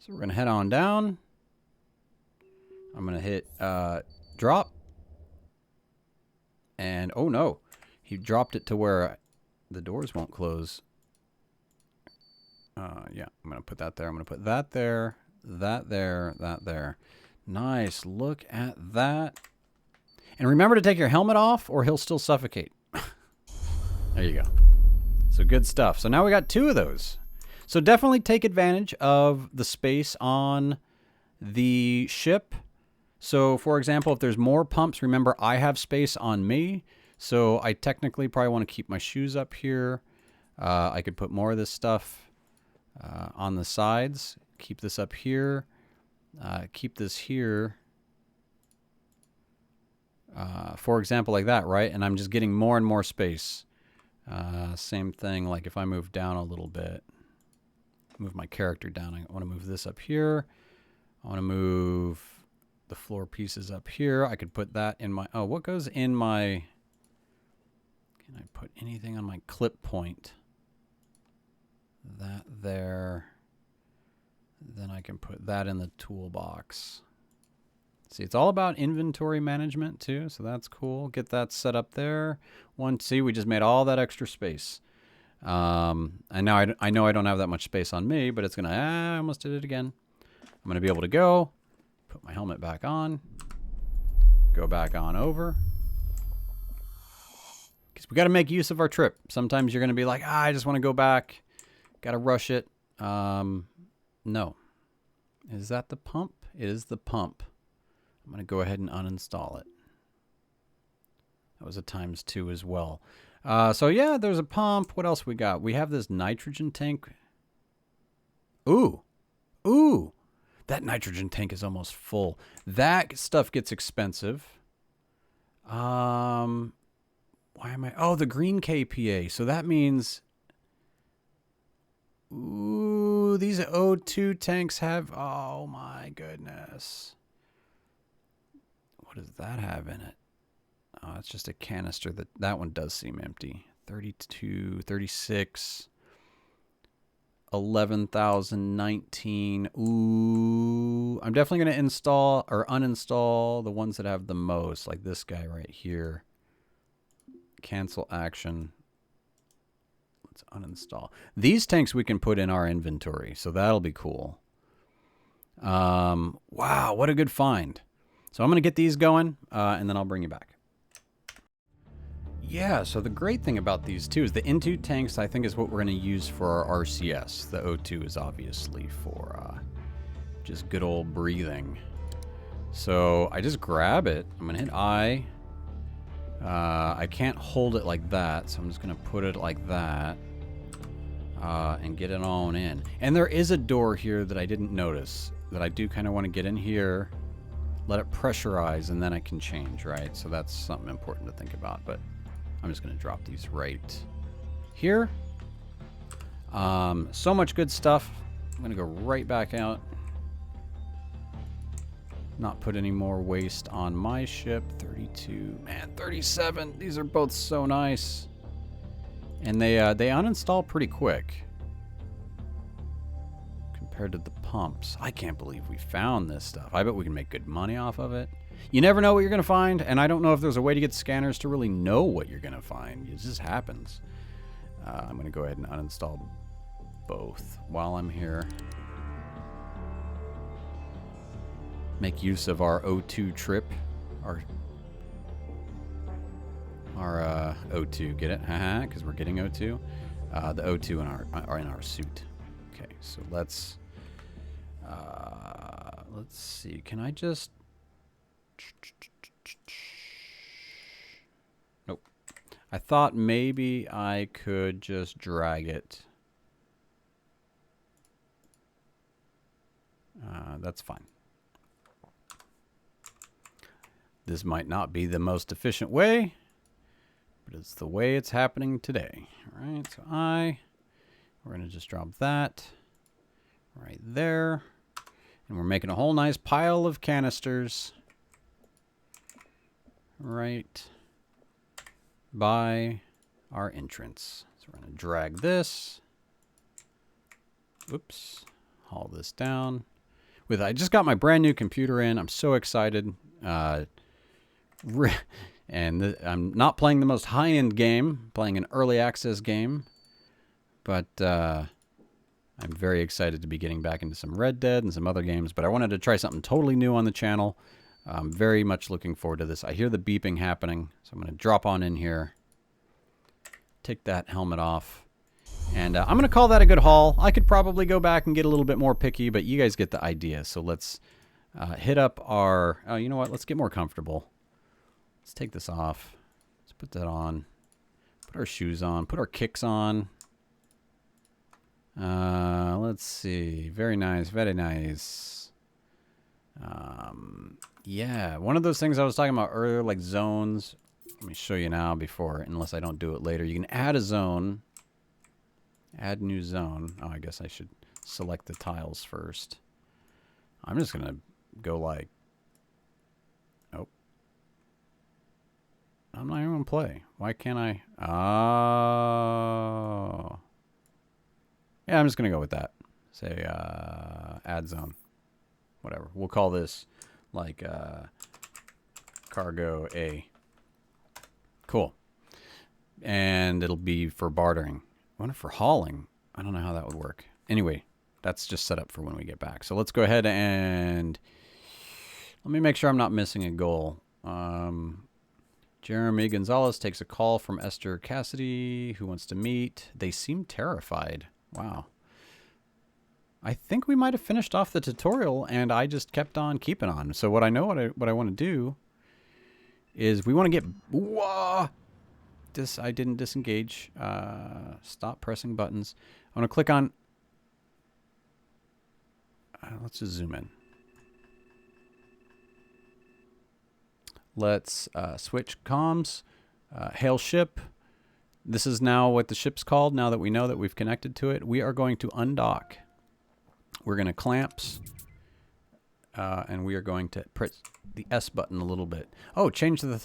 So we're gonna head on down. I'm gonna hit drop, and oh no, he dropped it to where the doors won't close. Yeah, I'm gonna put that there. I'm gonna put that there, that there, that there. Nice. Look at that. And remember to take your helmet off or he'll still suffocate. There you go. So good stuff. So now we got 2 of those. So definitely take advantage of the space on the ship. So for example, if there's more pumps, remember I have space on me. So I technically probably want to keep my shoes up here. I could put more of this stuff on the sides. Keep this up here. Keep this here, for example, like that, right? And I'm just getting more and more space. Same thing, like if I move down a little bit, move my character down. I want to move this up here. I want to move the floor pieces up here. I could put that in my, oh, what goes in my, can I put anything on my clip point? That there. Then I can put that in the toolbox. See, it's all about inventory management too, so that's cool. Get that set up there. See, we just made all that extra space. And now I know I don't have that much space on me, but it's gonna, I almost did it again. I'm gonna be able to go, put my helmet back on, go back on over. Because we gotta make use of our trip. Sometimes you're gonna be like, I just wanna go back, gotta rush it. No. Is that the pump? It is the pump. I'm going to go ahead and uninstall it. That was a ×2 as well. So yeah, there's a pump. What else we got? We have this nitrogen tank. Ooh. Ooh. That nitrogen tank is almost full. That stuff gets expensive. Why am I... Oh, the green KPA. So that means... Ooh, these O2 tanks have... Oh, my goodness. What does that have in it? Oh, it's just a canister. That one does seem empty. 32, 36, 11,019. Ooh. I'm definitely going to install or uninstall the ones that have the most, like this guy right here. Cancel action. Let's uninstall. These tanks we can put in our inventory, so that'll be cool. Wow, what a good find. So I'm going to get these going, and then I'll bring you back. Yeah, so the great thing about these two is the N2 tanks, I think, is what we're going to use for our RCS. The O2 is obviously for just good old breathing. So I just grab it. I'm going to hit I. I can't hold it like that, so I'm just going to put it like that and get it on in. And there is a door here that I didn't notice that I do kind of want to get in here, let it pressurize, and then I can change, right? So that's something important to think about, but I'm just going to drop these right here. So much good stuff. I'm going to go right back out. Not put any more waste on my ship. 32, man, 37. These are both so nice. And they uninstall pretty quick compared to the pumps. I can't believe we found this stuff. I bet we can make good money off of it. You never know what you're going to find, and I don't know if there's a way to get scanners to really know what you're going to find. It just happens. I'm going to go ahead and uninstall both while I'm here. Make use of our O2 trip. Our O2, get it? Haha, because we're getting O2. The O2 are in our suit. Okay, so let's see. Can I just... Nope. I thought maybe I could just drag it. That's fine. This might not be the most efficient way, but it's the way it's happening today. All right, so we're going to just drop that right there. And we're making a whole nice pile of canisters right by our entrance. So we're going to drag this. Oops. Haul this down. I just got my brand new computer in. I'm so excited. And I'm not playing the most high-end game, playing an early access game, but I'm very excited to be getting back into some Red Dead and some other games, but I wanted to try something totally new on the channel. I'm very much looking forward to this. I hear the beeping happening, so I'm going to drop on in here, take that helmet off, and I'm going to call that a good haul. I could probably go back and get a little bit more picky, but you guys get the idea. So let's hit up our... Oh, you know what? Let's get more comfortable. Let's take this off. Let's put that on. Put our shoes on. Put our kicks on. Let's see. Very nice. Very nice. Yeah, one of those things I was talking about earlier, like zones. Let me show you now unless I don't do it later. You can add a zone. Add new zone. Oh, I guess I should select the tiles first. I'm just going to go like... Nope. I'm not even going to play. Why can't I? Oh. Yeah, I'm just going to go with that. Say add zone. Whatever. We'll call this like cargo A. Cool. And it'll be for bartering. I wonder for hauling. I don't know how that would work. Anyway, that's just set up for when we get back. So let's go ahead and let me make sure I'm not missing a goal. Jeremy Gonzalez takes a call from Esther Cassidy, who wants to meet. They seem terrified. Wow. I think we might have finished off the tutorial, and I just kept on keeping on. So what I want to do is we want to get... Whoa! I didn't disengage. Stop pressing buttons. I want to click on... let's just zoom in. Let's switch comms. Hail ship. This is now what the ship's called, now that we know that we've connected to it. We are going to undock. We're going to clamps. And we are going to press the S button a little bit. Oh, change the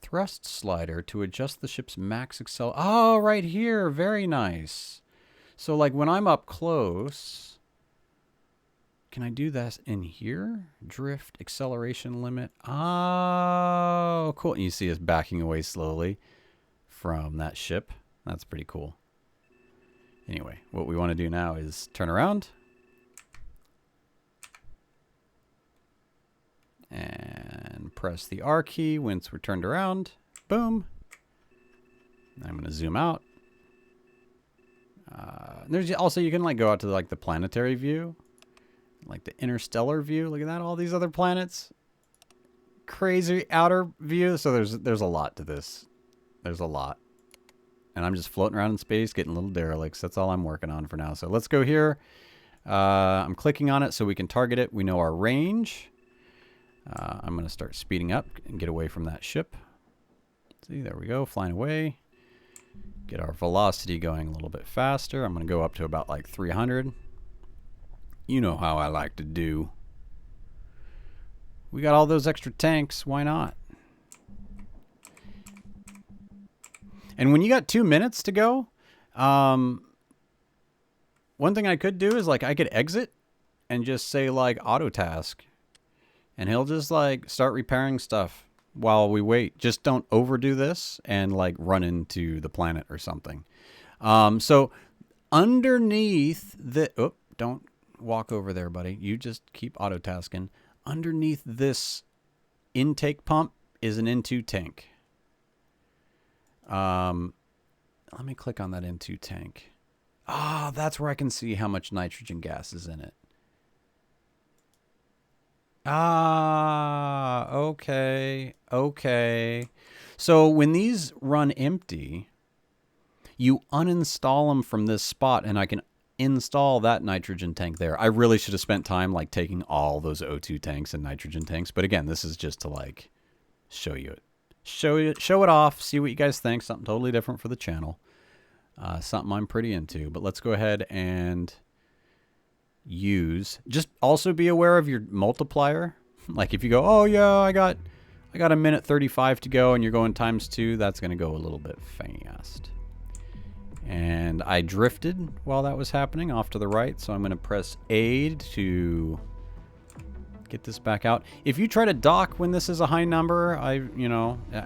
thrust slider to adjust the ship's max accel. Oh, right here. Very nice. So like when I'm up close, can I do that in here? Drift, acceleration limit. Oh, cool. And you see us backing away slowly from that ship. That's pretty cool. Anyway, what we want to do now is turn around. And press the R key once we're turned around. Boom. I'm going to zoom out. There's also, you can like go out to like the planetary view, like the interstellar view. Look at that, all these other planets. Crazy outer view. So there's a lot to this. There's a lot. And I'm just floating around in space, getting little derelicts. That's all I'm working on for now. So let's go here. I'm clicking on it so we can target it. We know our range. I'm going to start speeding up and get away from that ship. See, there we go, flying away. Get our velocity going a little bit faster. I'm going to go up to about like 300. You know how I like to do. We got all those extra tanks. Why not? And when you got 2 minutes to go, one thing I could do is like I could exit and just say like auto task. And he'll just like start repairing stuff while we wait. Just don't overdo this and like run into the planet or something. So underneath the... Oh, don't walk over there, buddy. You just keep auto tasking. Underneath this intake pump is an N2 tank. Let me click on that N2 tank. Ah, that's where I can see how much nitrogen gas is in it. Ah, okay, okay. So when these run empty, you uninstall them from this spot, and I can install that nitrogen tank there. I really should have spent time like taking all those O2 tanks and nitrogen tanks, but again, this is just to like show you it. Show it off, see what you guys think. Something totally different for the channel. Something I'm pretty into. But let's go ahead and use. Just also be aware of your multiplier. Like if you go, oh yeah, I got a minute 35 to go, and you're going ×2, that's going to go a little bit fast. And I drifted while that was happening off to the right, so I'm going to press A to get this back out. If you try to dock when this is a high number, I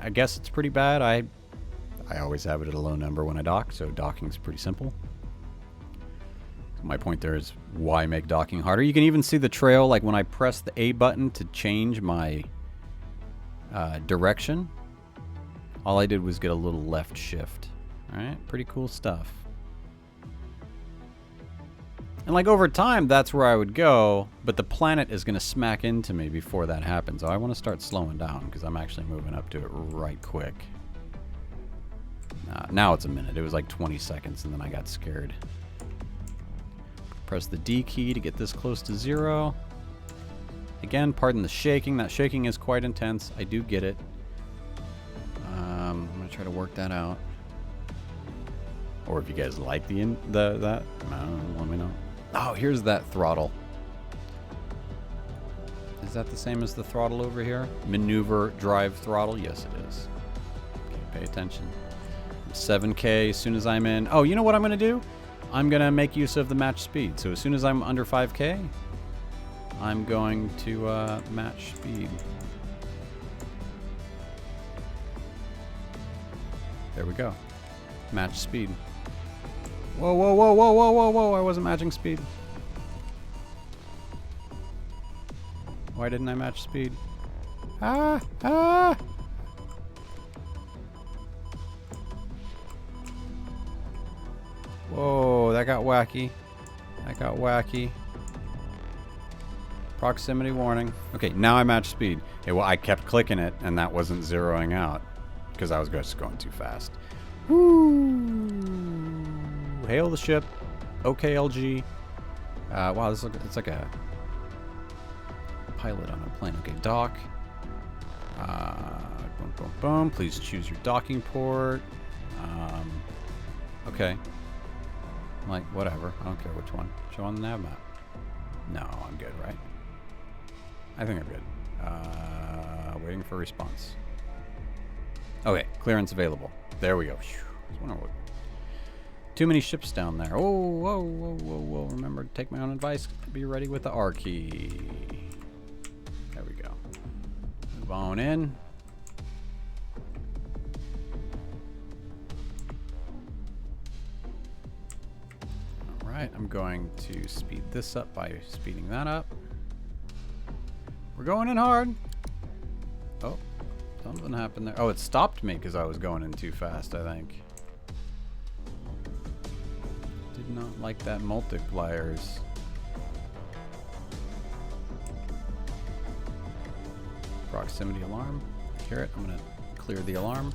guess it's pretty bad. I always have it at a low number when I dock, so docking is pretty simple. My point there is, why make docking harder? You can even see the trail, like when I press the A button to change my direction. All I did was get a little left shift. All right, pretty cool stuff. And like over time, that's where I would go, but the planet is going to smack into me before that happens. So I want to start slowing down because I'm actually moving up to it right quick. Now it's a minute. It was like 20 seconds and then I got scared. Press the D key to get this close to 0. Again, pardon the shaking. That shaking is quite intense. I do get it. I'm going to try to work that out. Or if you guys like that, let me know. Oh, here's that throttle. Is that the same as the throttle over here? Maneuver drive throttle? Yes, it is. Okay, pay attention. 7K as soon as I'm in. Oh, you know what I'm going to do? I'm going to make use of the match speed. So as soon as I'm under 5K, I'm going to match speed. There we go. Match speed. Whoa, whoa, whoa, whoa, whoa, whoa, whoa. I wasn't matching speed. Why didn't I match speed? Ah! Ah! Whoa, that got wacky. That got wacky. Proximity warning. Okay, now I match speed. Okay, well, I kept clicking it, and that wasn't zeroing out because I was just going too fast. Woo! Hail the ship. OKLG. Wow, it's like a pilot on a plane. Okay, dock. Boom, boom, boom. Please choose your docking port. Okay. Like, whatever. I don't care which one. Show on the nav map. No, I'm good, right? I think I'm good. Waiting for response. Okay, clearance available. There we go. I was wondering what... Too many ships down there. Oh, whoa, whoa, whoa, whoa. Remember to take my own advice. Be ready with the R key. There we go. Move on in. Alright, I'm going to speed this up by speeding that up. We're going in hard. Oh, something happened there. Oh, it stopped me because I was going in too fast, I think. Did not like that multipliers. Proximity alarm. Hear it. I'm going to clear the alarm.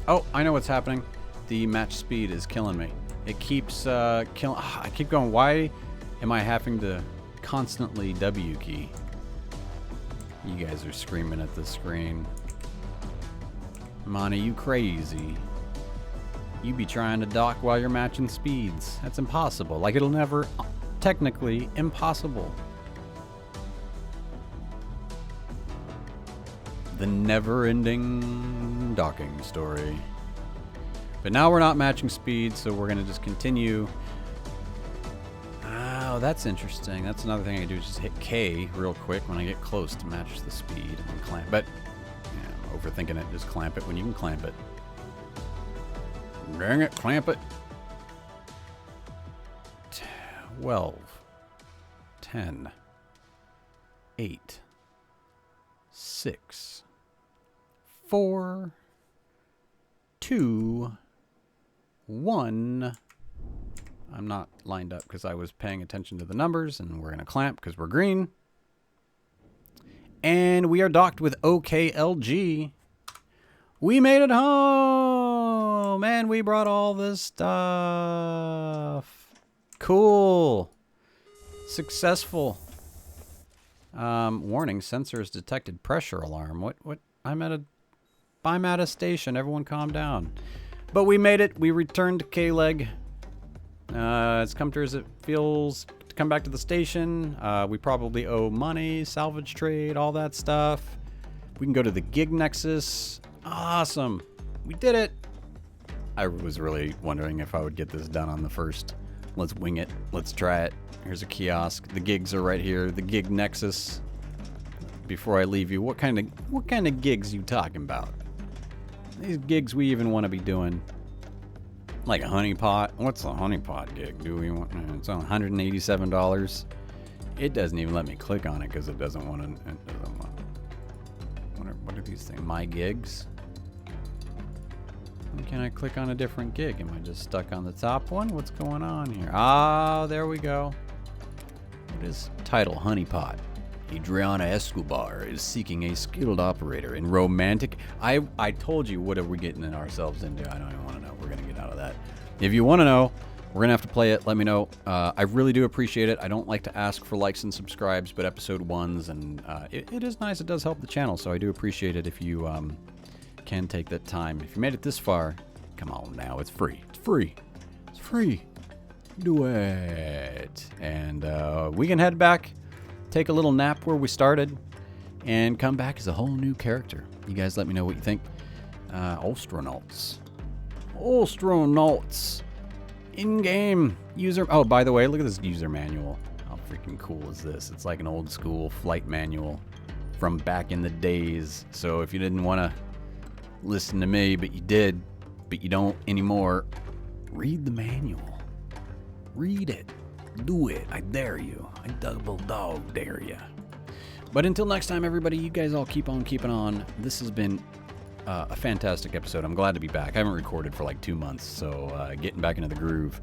Oh, I know what's happening. The match speed is killing me. It keeps killing. I keep going. Why am I having to constantly W key? You guys are screaming at the screen. Monte, you crazy. You be trying to dock while you're matching speeds. That's impossible. Like, it'll never... Technically impossible. The never-ending docking story. But now we're not matching speed, so we're going to just continue. Oh, that's interesting. That's another thing I can do is just hit K real quick when I get close to match the speed and then clamp. But, yeah, I'm overthinking it. Just clamp it when you can clamp it. Dang it, clamp it. 12, 10, 8, 6, 4, 2, 1. I'm not lined up because I was paying attention to the numbers, and we're going to clamp because we're green. And we are docked with OKLG. We made it home, and we brought all this stuff. Cool. Successful. Warning, sensors detected pressure alarm. What? I'm at a station. Everyone calm down. But we made it. We returned to K-Leg. As comfortable as it feels to come back to the station. We probably owe money, salvage trade, all that stuff. We can go to the Gig Nexus. Awesome. We did it. I was really wondering if I would get this done on the first. Let's wing it. Let's try it. Here's a kiosk. The gigs are right here. The Gig Nexus. Before I leave you, what kind of gigs you talking about? These gigs we even want to be doing. Like a honeypot. What's a honeypot gig? Do we want? It's on $187. It doesn't even let me click on it because it doesn't want to. What are these things? My gigs. Can I click on a different gig? Am I just stuck on the top one? What's going on here? Ah, there we go. What is title? Honeypot. Adriana Escobar is seeking a skilled operator in romantic... I told you what are we getting ourselves into. I don't even want to know. We're going to get out of that. If you want to know, we're going to have to play it. Let me know. I really do appreciate it. I don't like to ask for likes and subscribes, but episode ones, and it is nice. It does help the channel, so I do appreciate it if you can take that time. If you made it this far, come on now. It's free. It's free. It's free. Do it. And we can head back, take a little nap where we started, and come back as a whole new character. You guys let me know what you think. Ostranauts. Ostranauts. In-game user... Oh, by the way, look at this user manual. How freaking cool is this? It's like an old school flight manual from back in the days. So if you didn't want to listen to me, but you did, but you don't anymore, read the manual. Read it. Do it. I dare you. I double dog dare you. But until next time, everybody, you guys all keep on keeping on. This has been a fantastic episode. I'm glad to be back. I haven't recorded for like 2 months, so getting back into the groove.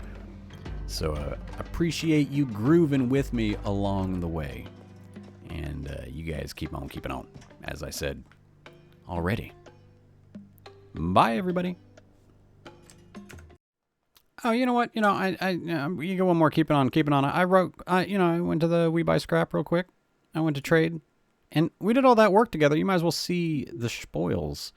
So appreciate you grooving with me along the way. And you guys keep on keeping on, as I said already. Bye, everybody. Oh, you know what? You know, you get one more. Keeping on. I went to the We Buy Scrap real quick. I went to trade, and we did all that work together. You might as well see the spoils.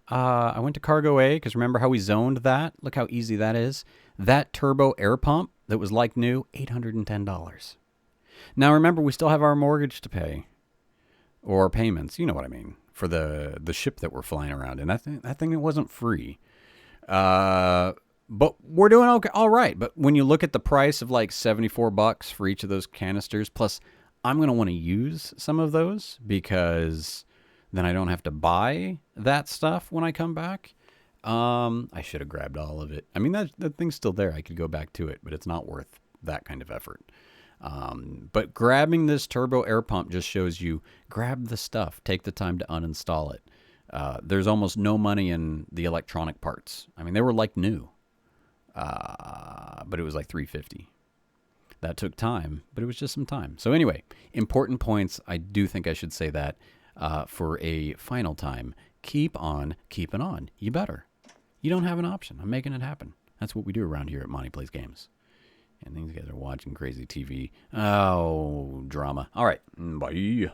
I went to Cargo A because remember how we zoned that? Look how easy that is. That turbo air pump that was like new, $810. Now remember, we still have our mortgage to pay, or payments. You know what I mean, for the ship that we're flying around in. That thing it wasn't free. But we're doing okay, all right. But when you look at the price of like $74 for each of those canisters, plus I'm going to want to use some of those because then I don't have to buy that stuff when I come back. I should have grabbed all of it. I mean, that thing's still there. I could go back to it, but it's not worth that kind of effort. But grabbing this turbo air pump just shows you, grab the stuff, take the time to uninstall it. There's almost no money in the electronic parts. I mean, they were like new, but it was like $350. That took time, but it was just some time. So anyway, important points. I do think I should say that for a final time. Keep on keeping on. You better. You don't have an option. I'm making it happen. That's what we do around here at Monte Plays Games. And these guys are watching crazy TV. Oh, drama. All right. Bye.